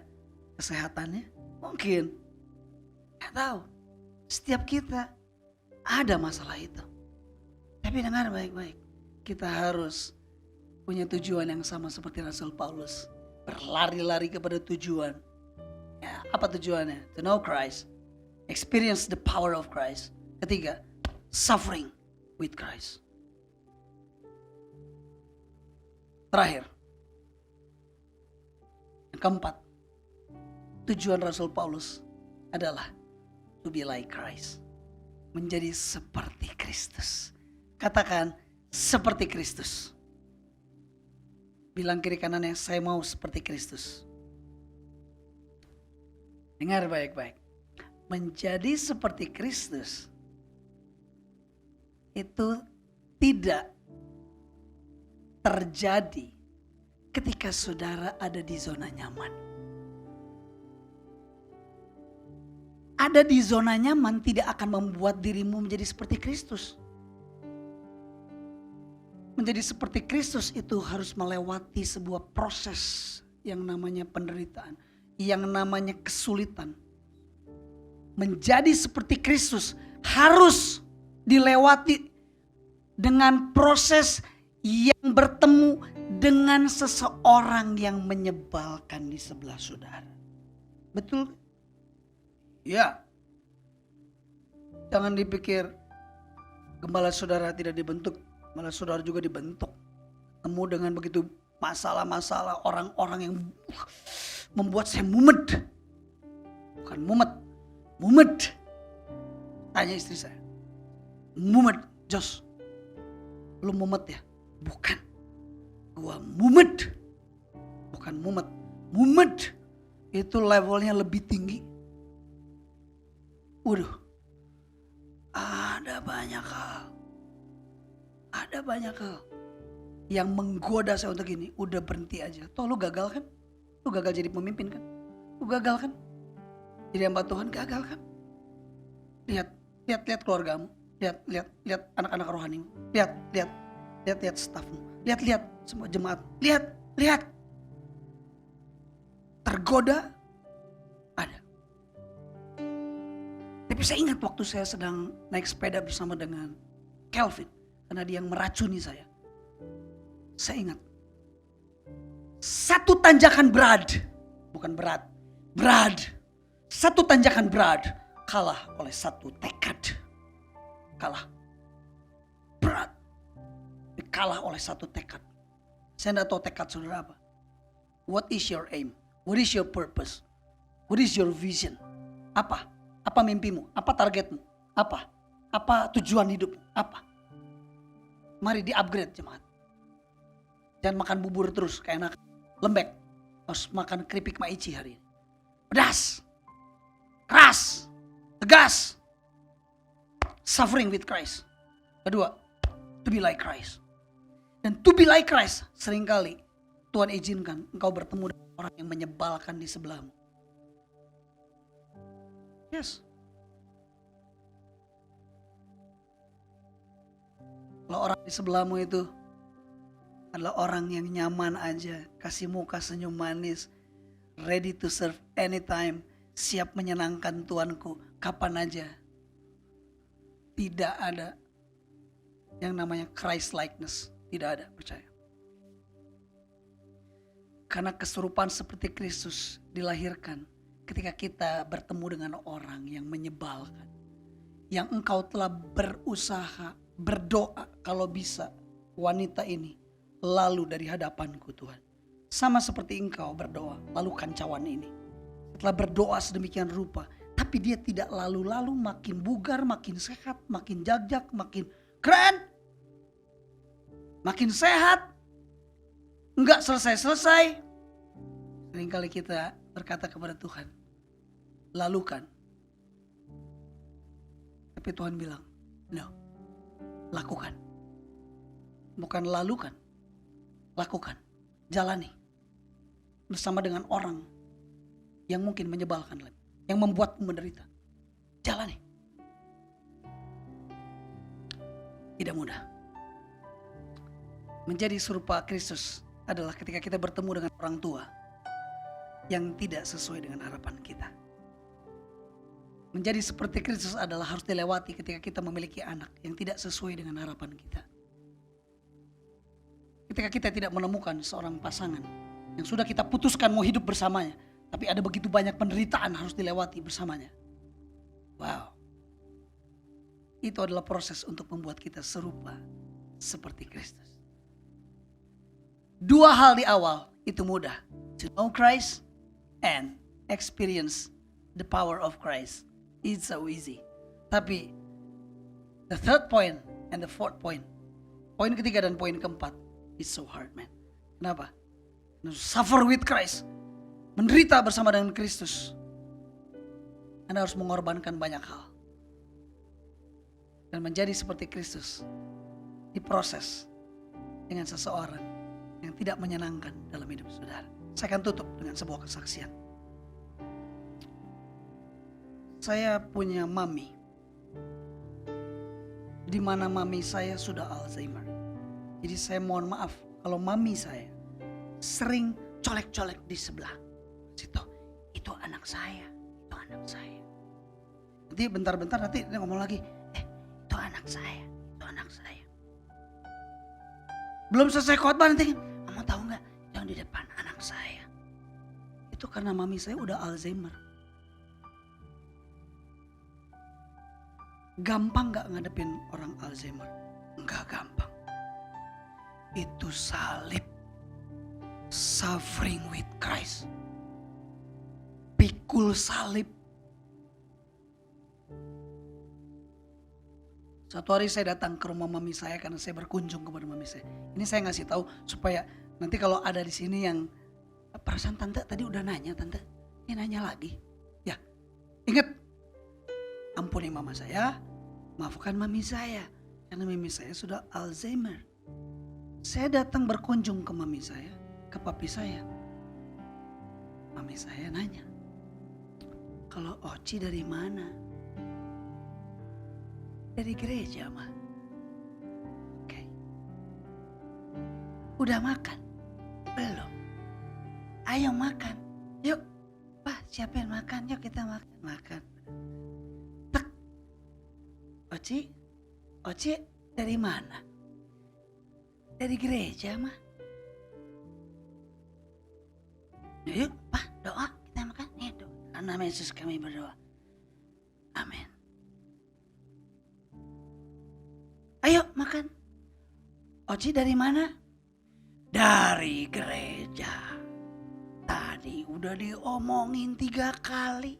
kesehatannya. Mungkin. Gak tahu. Setiap kita ada masalah itu. Tapi dengar baik-baik. Kita harus punya tujuan yang sama seperti Rasul Paulus. Berlari-lari kepada tujuan. Ya, apa tujuannya? To know Christ. Experience the power of Christ. Ketiga, suffering with Christ. Terakhir. Yang keempat. Tujuan Rasul Paulus adalah to be like Christ. Menjadi seperti Kristus. Katakan seperti Kristus. Bilang kiri kanannya, saya mau seperti Kristus. Dengar baik-baik. Menjadi seperti Kristus itu tidak terjadi ketika saudara ada di zona nyaman. Ada di zona nyaman tidak akan membuat dirimu menjadi seperti Kristus. Menjadi seperti Kristus itu harus melewati sebuah proses yang namanya penderitaan, yang namanya kesulitan. Menjadi seperti Kristus harus dilewati dengan proses yang bertemu dengan seseorang yang menyebalkan di sebelah saudara. Betul? Ya. Jangan dipikir gembala saudara tidak dibentuk. Malah saudara juga dibentuk. Temu dengan begitu masalah-masalah orang-orang yang membuat saya mumet. Bukan mumet. Mumet. Tanya istri saya. Mumet, Jos. Lu mumet ya? Bukan. Gua mumet. Bukan mumet. Mumet. Itu levelnya lebih tinggi. Waduh. Ada banyak hal. Ada banyak hal yang menggoda saya untuk ini. Udah berhenti aja. Toh lu gagal kan? Lu gagal jadi pemimpin kan? Lu gagal kan? Jadi hamba Tuhan gagal kan? Lihat keluargamu. Lihat anak-anak rohanimu. Lihat stafmu. Lihat semua jemaat. Lihat. Tergoda ada. Tapi saya ingat waktu saya sedang naik sepeda bersama dengan Kelvin. Karena dia yang meracuni saya. Saya ingat. Satu tanjakan berat. Bukan berat. Berat. Satu tanjakan berat. Kalah oleh satu tekad. Kalah. Berat. Kalah oleh satu tekad. Saya tidak tahu tekad saudara apa. What is your aim? What is your purpose? What is your vision? Apa? Apa mimpimu? Apa targetmu? Apa? Apa tujuan hidupmu? Apa? Mari di-upgrade jemaat. Jangan makan bubur terus kayak enak. Lembek. Harus makan keripik maici hari ini. Pedas. Keras. Tegas. Suffering with Christ. Kedua, to be like Christ. Dan to be like Christ seringkali Tuhan izinkan engkau bertemu dengan orang yang menyebalkan di sebelahmu. Yes. Kalau orang di sebelahmu itu adalah orang yang nyaman aja, kasih muka senyum manis, ready to serve anytime, siap menyenangkan Tuanku kapan aja. Tidak ada yang namanya Christ likeness, tidak ada, percaya. Karena kesurupan seperti Kristus dilahirkan ketika kita bertemu dengan orang yang menyebalkan. Yang engkau telah berusaha, berdoa kalau bisa wanita ini lalu dari hadapanku Tuhan. Sama seperti engkau berdoa, lalukan cawan ini. Setelah berdoa sedemikian rupa, tapi dia tidak lalu-lalu, makin bugar, makin sehat, makin jagjak, makin keren. Makin sehat. Enggak selesai-selesai. Seringkali kita berkata kepada Tuhan, lalukan. Tapi Tuhan bilang, no, lakukan. Bukan lalukan, lakukan, jalani. Bersama dengan orang yang mungkin menyebalkan, yang membuatmu menderita. Jalani. Tidak mudah. Menjadi serupa Kristus adalah ketika kita bertemu dengan orang tua yang tidak sesuai dengan harapan kita. Menjadi seperti Kristus adalah harus dilewati ketika kita memiliki anak yang tidak sesuai dengan harapan kita. Ketika kita tidak menemukan seorang pasangan yang sudah kita putuskan mau hidup bersamanya, tapi ada begitu banyak penderitaan harus dilewati bersamanya. Wow. Itu adalah proses untuk membuat kita serupa seperti Kristus. Dua hal di awal itu mudah. To know Christ and experience the power of Christ. It's so easy. Tapi the third point and the fourth point, poin ketiga dan poin keempat, it's so hard, man. Kenapa? Suffer with Christ, menderita bersama dengan Kristus. Anda harus mengorbankan banyak hal dan menjadi seperti Kristus diproses dengan seseorang yang tidak menyenangkan dalam hidup saudara. Saya akan tutup dengan sebuah kesaksian. Saya punya mami, di mana mami saya sudah Alzheimer. Jadi saya mohon maaf kalau mami saya sering colek-colek di sebelah situ. Itu anak saya, itu anak saya. Nanti bentar-bentar nanti dia ngomong lagi, itu anak saya, itu anak saya. Belum selesai khotbah nanti, kamu tahu nggak yang di depan anak saya? Itu karena mami saya udah Alzheimer. Gampang gak ngadepin orang Alzheimer? Enggak gampang. Itu salib. Suffering with Christ. Pikul salib. Suatu hari saya datang ke rumah mami saya karena saya berkunjung kepada mami saya. Ini saya ngasih tahu supaya nanti kalau ada di sini yang perasaan tante tadi udah nanya tante, ini nanya lagi. Ya, ingat. Ampuni mama saya, maafkan mami saya. Karena mami saya sudah Alzheimer. Saya datang berkunjung ke mami saya, ke papi saya. Mami saya nanya, kalau Oci dari mana? Dari gereja, Ma. Oke. Udah makan? Belum. Ayo makan. Yuk, Pak, siapin makan. Yuk kita makan. Makan. Oci dari mana? Dari gereja, mah. Yuk, Pak, doa kita makan. Nih, doa. Karena nama Yesus kami berdoa. Amin. Ayo makan. Oci dari mana? Dari gereja. Tadi udah diomongin 3 kali.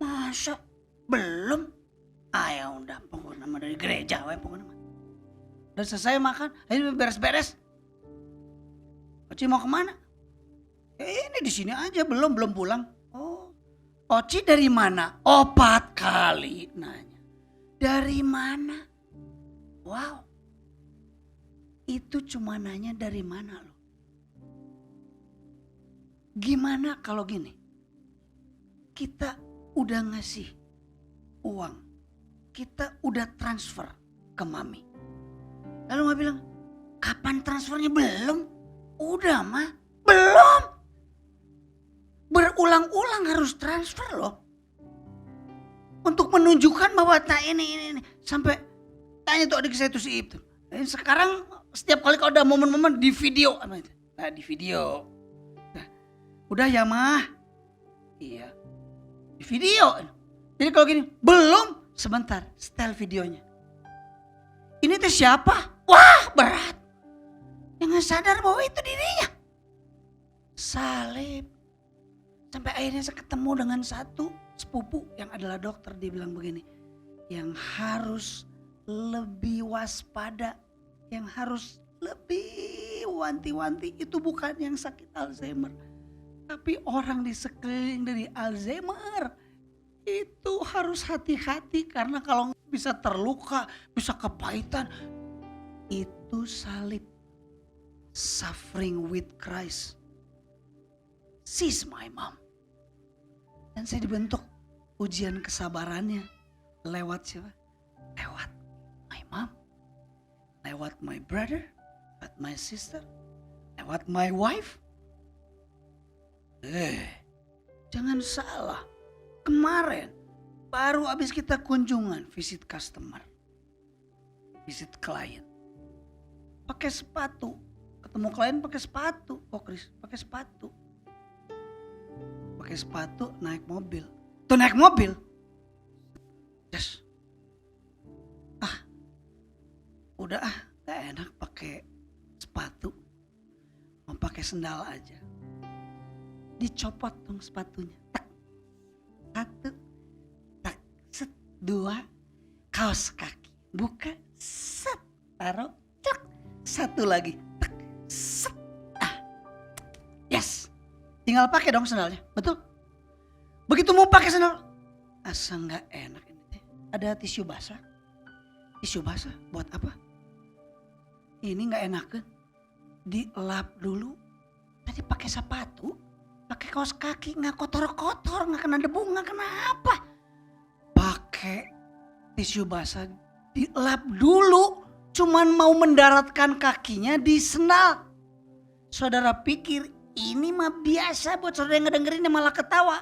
Masa belum? Ya udah, pokoknya nama dari gereja, pokoknya. Udah selesai makan, ayo beres-beres. Oci mau kemana? Ini di sini aja, belum pulang. Oh, Oci dari mana? 4 kali nanya. Dari mana? Wow, itu cuma nanya dari mana loh. Gimana kalau gini? Kita udah ngasih uang, kita udah transfer ke mami. Lalu mami bilang, kapan transfernya? Belum. Udah mah, belum. Berulang-ulang harus transfer loh. Untuk menunjukkan bahwa ini. Sampai tanya tuh adik saya tuh si Ibtu. Sekarang setiap kali kalau ada momen-momen di video. Nah di video. Nah, udah ya mah. Iya. Di video. Jadi kalau gini, belum. Sebentar, setel videonya. Ini teh siapa? Wah berat. Jangan sadar bahwa itu dirinya. Salib. Sampai akhirnya saya ketemu dengan satu sepupu yang adalah dokter. Dia bilang begini, yang harus lebih waspada, yang harus lebih wanti-wanti itu bukan yang sakit Alzheimer. Tapi orang di sekeliling dari Alzheimer. Itu harus hati-hati karena kalau bisa terluka, bisa kepahitan. Itu salib. Suffering with Christ. She's my mom. Dan saya dibentuk ujian kesabarannya. Lewat siapa? Lewat my mom. Lewat my brother. Lewat my sister. Lewat my wife. Jangan salah. Kemarin baru habis kita kunjungan, visit customer, visit klien. Pakai sepatu, ketemu klien pakai sepatu. Oh Chris, pakai sepatu. Pakai sepatu naik mobil. Tuh naik mobil. Yes. Udah gak enak pakai sepatu. Mau pakai sendal aja. Dicopot dong sepatunya. Satu, tak, set, dua, kaos kaki, buka, set, taruh, cek, satu lagi, tak, set, yes, tinggal pakai dong sendalnya, betul? Begitu mau pakai sendal, asa nggak enak ini, ada tisu basah buat apa? Ini nggak enak kan? Dilap dulu, tadi pakai sepatu. Pakai kaos kaki nggak kotor-kotor, nggak kena debu, nggak kena apa. Pakai tisu basah dilap dulu, cuman mau mendaratkan kakinya di sendal. Saudara pikir ini mah biasa buat saudara yang ngedengerinnya malah ketawa.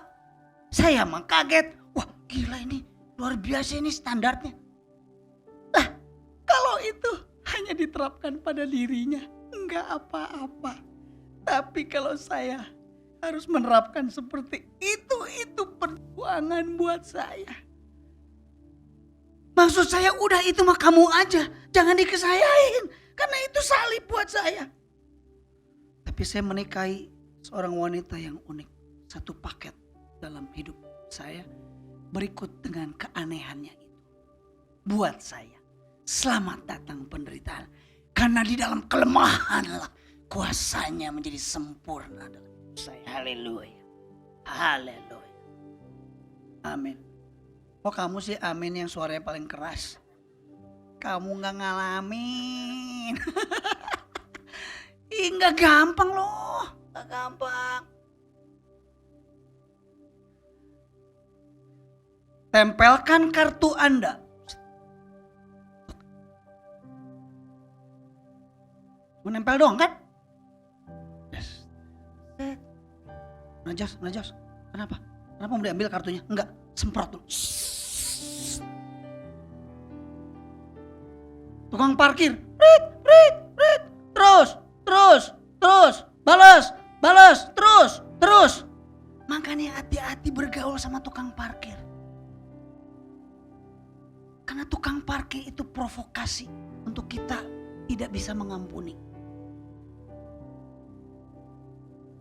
Saya mah kaget, wah gila ini luar biasa ini standarnya. Lah kalau itu hanya diterapkan pada dirinya, nggak apa-apa. Tapi kalau saya harus menerapkan seperti itu perjuangan buat saya. Maksud saya udah itu mah kamu aja, jangan dikesayain. Karena itu salib buat saya. Tapi saya menikahi seorang wanita yang unik. Satu paket dalam hidup saya berikut dengan keanehannya itu. Buat saya, selamat datang penderitaan. Karena di dalam kelemahanlah kuasanya menjadi sempurna dalam saya. Haleluya. Haleluya. Amin. Oh kamu sih amin yang suaranya paling keras. Kamu gak ngalamin. Ih gak gampang loh. Gak gampang. Tempelkan kartu Anda. Menempel doang kan? Yes. Najos. Kenapa mau diambil kartunya? Enggak, semprot dulu. Tukang parkir, rit. Terus, balas, terus. Makanya hati-hati bergaul sama tukang parkir. Karena tukang parkir itu provokasi untuk kita tidak bisa mengampuni.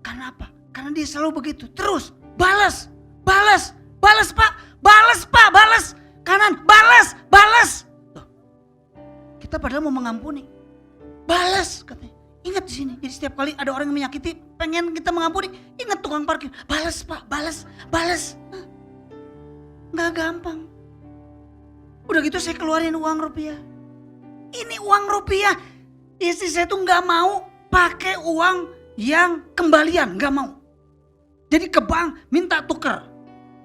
Karena apa? Karena dia selalu begitu. Terus balas pak, balas kanan, balas. Loh, kita padahal mau mengampuni, balas katanya. Ingat di sini. Jadi setiap kali ada orang yang menyakiti, pengen kita mengampuni, ingat tukang parkir, balas pak, balas. Nggak gampang. Udah gitu saya keluarin uang rupiah. Ini uang rupiah. Istri saya tuh nggak mau pakai uang yang kembalian, nggak mau. Jadi ke bank minta tuker.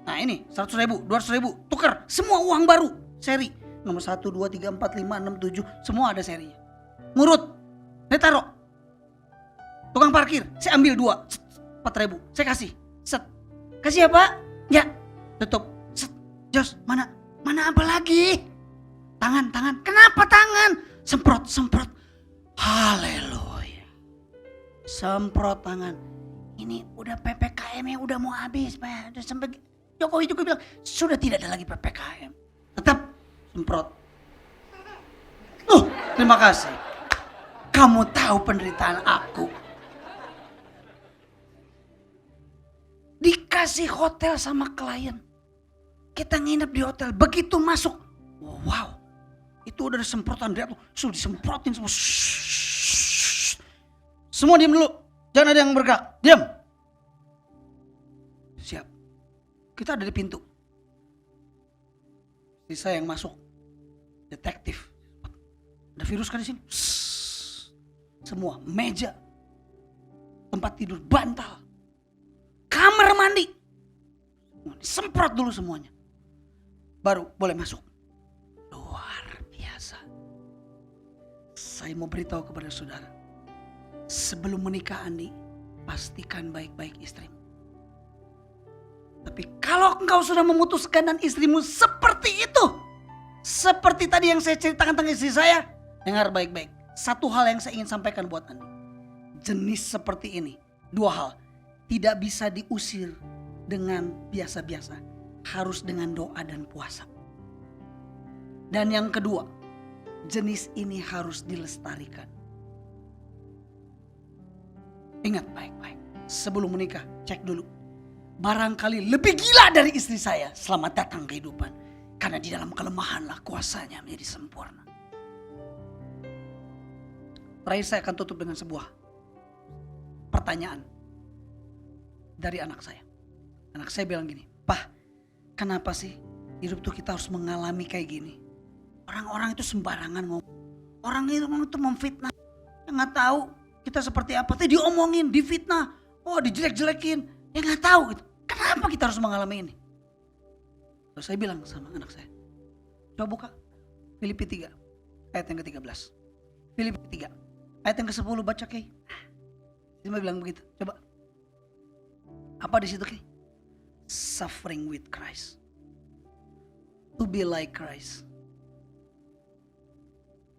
Nah ini 100.000, 200.000, tuker. Semua uang baru, seri. Nomor 1, 2, 3, 4, 5, 6, 7. Semua ada serinya. Ngurut. Saya taruh. Tukang parkir. Saya ambil 2. 4.000. Saya kasih. Set. Kasih ya Pak? Ya. Tutup. Set. Jos. Mana apa lagi? Tangan. Kenapa tangan? Semprot. Haleluya. Semprot tangan. Ini udah PPKM yang udah mau habis Pak. Udah sampai Jokowi juga bilang sudah tidak ada lagi PPKM. Tetap semprot. Terima kasih. Kamu tahu penderitaan aku. Dikasih hotel sama klien. Kita nginep di hotel. Begitu masuk. Wow. Itu udah ada semprotan dia tuh. Sudah disemprotin semua. Semua diam dulu. Jangan ada yang bergerak. Diam. Siap. Kita ada di pintu. Saya yang masuk. Detektif. Ada virus kan di sini? Semua meja, tempat tidur, bantal, kamar mandi, semprot dulu semuanya. Baru boleh masuk. Luar biasa. Saya mau beritahu kepada saudara, sebelum menikah Andi, pastikan baik-baik istrimu. Tapi kalau engkau sudah memutuskan dan istrimu seperti itu, seperti tadi yang saya ceritakan tentang istri saya, dengar baik-baik. Satu hal yang saya ingin sampaikan buat Anda. Jenis seperti ini. 2 hal. Tidak bisa diusir dengan biasa-biasa. Harus dengan doa dan puasa. Dan yang kedua. Jenis ini harus dilestarikan. Ingat baik-baik. Sebelum menikah, cek dulu. Barangkali lebih gila dari istri saya. Selamat datang kehidupan. Karena di dalam kelemahanlah kuasanya menjadi sempurna. Terakhir saya akan tutup dengan sebuah pertanyaan dari anak saya. Anak saya bilang gini, "Pak, kenapa sih hidup tuh kita harus mengalami kayak gini? Orang-orang itu sembarangan ngomong. Orang itu memfitnah. Nggak tahu kita seperti apa. Tadi diomongin, difitnah. Oh, dijelek-jelekin. Ya nggak tahu gitu. Kenapa kita harus mengalami ini?" Terus saya bilang sama anak saya, coba buka Filipi 3 ayat yang ke-13. Filipi 3 ayat yang ke-10 baca Kay. Dia bilang begitu. Coba. Apa di situ Kay? Suffering with Christ. To be like Christ.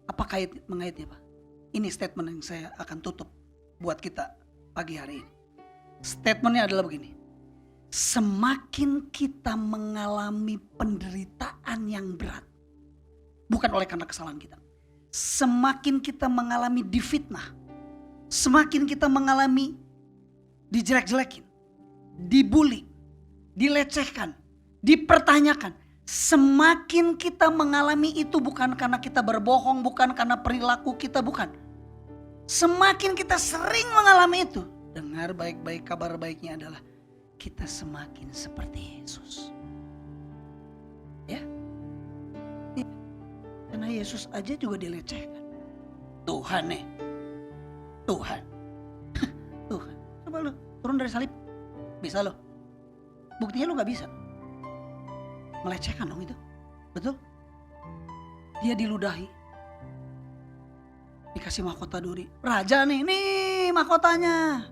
Apa mengaitnya Pak? Ini statement yang saya akan tutup buat kita pagi hari ini. Statementnya adalah begini. Semakin kita mengalami penderitaan yang berat. Bukan oleh karena kesalahan kita. Semakin kita mengalami difitnah. Semakin kita mengalami dijelek-jelekin. Dibully. Dilecehkan. Dipertanyakan. Semakin kita mengalami itu bukan karena kita berbohong. Bukan karena perilaku kita, bukan. Semakin kita sering mengalami itu. Dengar baik-baik, kabar baiknya adalah kita semakin seperti Yesus. Ya. Karena Yesus aja juga dilecehkan. Tuhan nih. Tuhan. Tuhan. Coba lo turun dari salib. Bisa lo. Buktinya lo gak bisa. Melecehkan dong itu. Betul? Dia diludahi. Dikasih mahkota duri. Raja nih mahkotanya.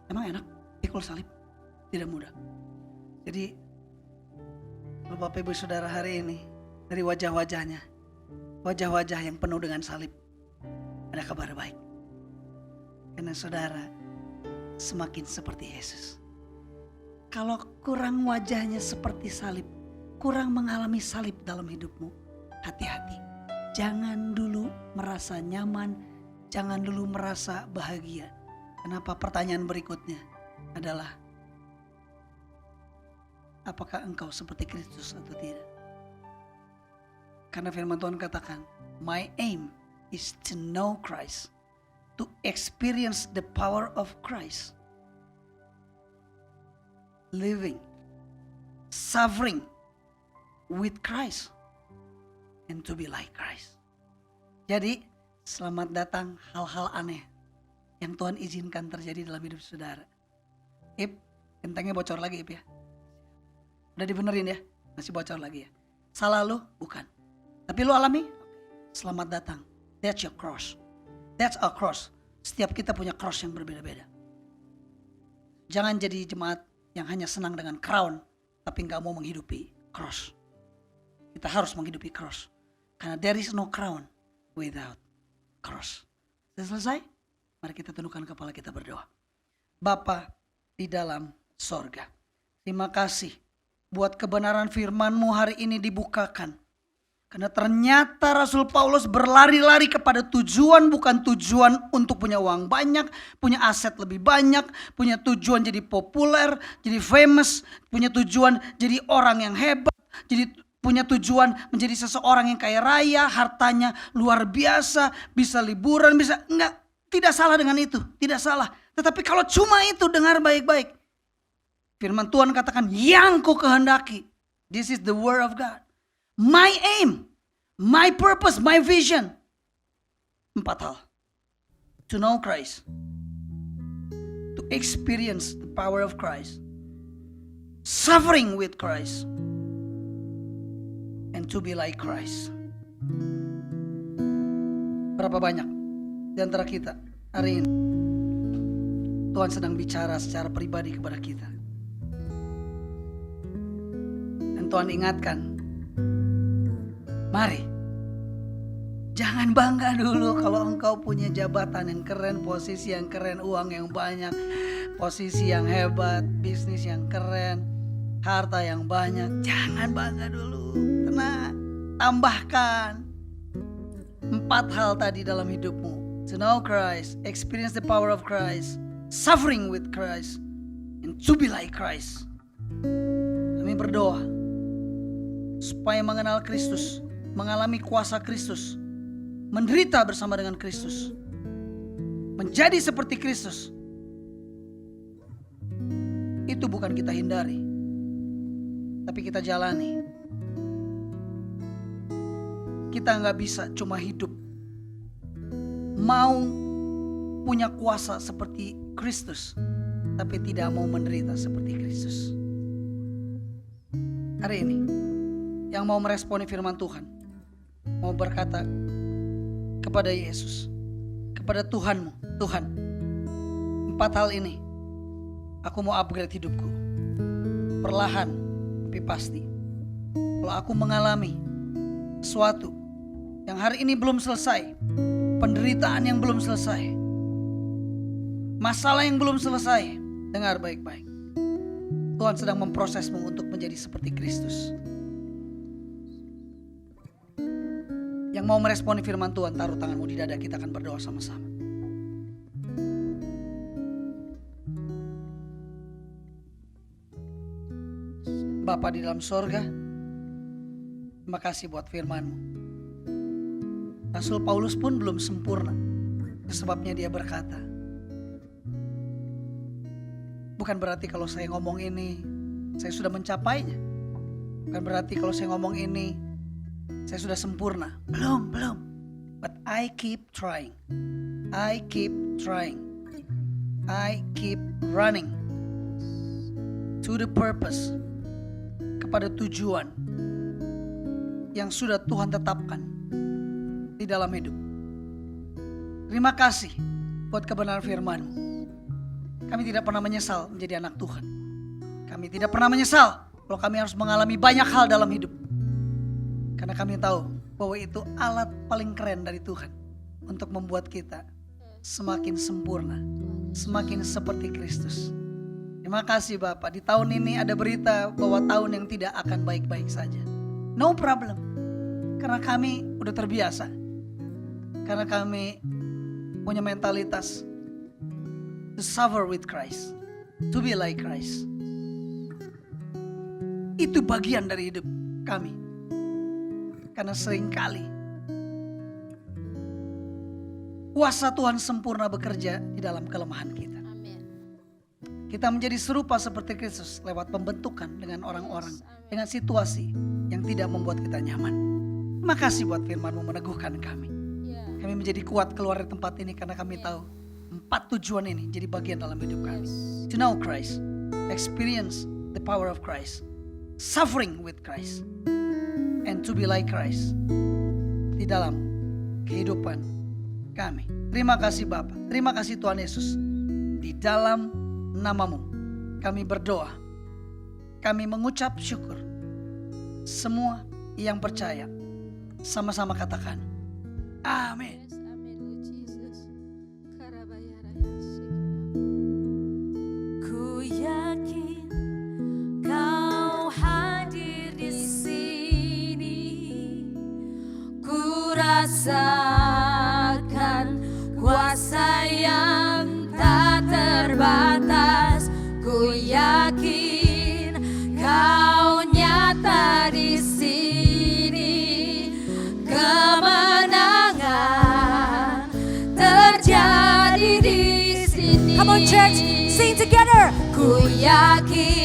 Emang enak pikul salib? Tidak mudah. Jadi Bapak Ibu Saudara hari ini dari wajah-wajahnya, wajah-wajah yang penuh dengan salib, ada kabar baik. Karena saudara semakin seperti Yesus. Kalau kurang wajahnya seperti salib, kurang mengalami salib dalam hidupmu, hati-hati. Jangan dulu merasa nyaman, jangan dulu merasa bahagia. Kenapa? Pertanyaan berikutnya adalah, apakah engkau seperti Kristus atau tidak? Karena firman Tuhan katakan, my aim is to know Christ, to experience the power of Christ, living, suffering with Christ, and to be like Christ. Jadi, selamat datang hal-hal aneh yang Tuhan izinkan terjadi dalam hidup saudara. Ip, gentengnya bocor lagi Ip ya. Udah dibenerin ya, masih bocor lagi ya. Salah lu? Bukan. Tapi lu alami? Selamat datang. That's your cross. That's our cross. Setiap kita punya cross yang berbeda-beda. Jangan jadi jemaat yang hanya senang dengan crown, tapi gak mau menghidupi cross. Kita harus menghidupi cross. Karena there is no crown without cross. Sudah selesai? Mari kita tundukkan kepala, kita berdoa. Bapa di dalam sorga, terima kasih buat kebenaran firman-Mu hari ini dibukakan. Karena ternyata Rasul Paulus berlari-lari kepada tujuan, bukan tujuan untuk punya uang banyak, punya aset lebih banyak, punya tujuan jadi populer, jadi famous, punya tujuan jadi orang yang hebat, jadi punya tujuan menjadi seseorang yang kaya raya, hartanya luar biasa, bisa liburan, bisa enggak, tidak salah dengan itu, tidak salah. Tetapi kalau cuma itu, dengar baik-baik. Firman Tuhan katakan, yang ku kehendaki. This is the word of God. My aim, my purpose, my vision. 4 hal. To know Christ. To experience the power of Christ. Suffering with Christ. And to be like Christ. Berapa banyak di antara kita hari ini Tuhan sedang bicara secara pribadi kepada kita. Dan Tuhan ingatkan, mari, jangan bangga dulu kalau engkau punya jabatan yang keren, posisi yang keren, uang yang banyak, posisi yang hebat, bisnis yang keren, harta yang banyak. Jangan bangga dulu. Tenang, tambahkan 4 hal tadi dalam hidupmu. To know Christ, experience the power of Christ, suffering with Christ, and to be like Christ. Kami berdoa supaya mengenal Kristus, mengalami kuasa Kristus, menderita bersama dengan Kristus, menjadi seperti Kristus. Itu bukan kita hindari, tapi kita jalani. Kita gak bisa cuma hidup mau punya kuasa seperti Kristus, tapi tidak mau menderita seperti Kristus. Hari ini yang mau meresponi firman Tuhan, mau berkata kepada Yesus, kepada Tuhanmu, Tuhan, 4 hal ini aku mau upgrade hidupku. Perlahan tapi pasti. Kalau aku mengalami sesuatu yang hari ini belum selesai, penderitaan yang belum selesai, masalah yang belum selesai, dengar baik-baik. Tuhan sedang memprosesmu untuk menjadi seperti Kristus. Yang mau meresponi firman Tuhan, taruh tanganmu di dada, kita akan berdoa sama-sama. Bapa di dalam sorga, terima kasih buat firman-Mu. Rasul Paulus pun belum sempurna. Sebabnya dia berkata, bukan berarti kalau saya ngomong ini saya sudah mencapainya. Bukan berarti kalau saya ngomong ini saya sudah sempurna. Belum. But I keep trying. I keep trying. I keep running to the purpose, kepada tujuan yang sudah Tuhan tetapkan di dalam hidup. Terima kasih buat kebenaran firman-Mu. Kami tidak pernah menyesal menjadi anak Tuhan. Kami tidak pernah menyesal kalau kami harus mengalami banyak hal dalam hidup. Karena kami tahu bahwa itu alat paling keren dari Tuhan untuk membuat kita semakin sempurna, semakin seperti Kristus. Terima kasih Bapak. Di tahun ini ada berita bahwa tahun yang tidak akan baik-baik saja. No problem. Karena kami udah terbiasa. Karena kami punya mentalitas to suffer with Christ, to be like Christ. Itu bagian dari hidup kami. Karena seringkali kuasa Tuhan sempurna bekerja di dalam kelemahan kita. Kita menjadi serupa seperti Kristus lewat pembentukan dengan orang-orang, dengan situasi yang tidak membuat kita nyaman. Terima kasih buat firman-Mu meneguhkan kami. Kami menjadi kuat keluar dari tempat ini karena kami tahu 4 tujuan ini jadi bagian dalam hidup kami. To know Christ, experience the power of Christ, suffering with Christ, and to be like Christ di dalam kehidupan kami. Terima kasih Bapa, terima kasih Tuhan Yesus. Di dalam namamu kami berdoa, kami mengucap syukur. Semua yang percaya sama-sama katakan amin. Yes, amin, Lord Jesus. Ku yakin kau hadir di sini. Ku rasakan kuasa yang tak terbatas. Ku yakin kau nyata di sini. Kemenangan terjadi di sini. Come on church, sing together. Ku yakin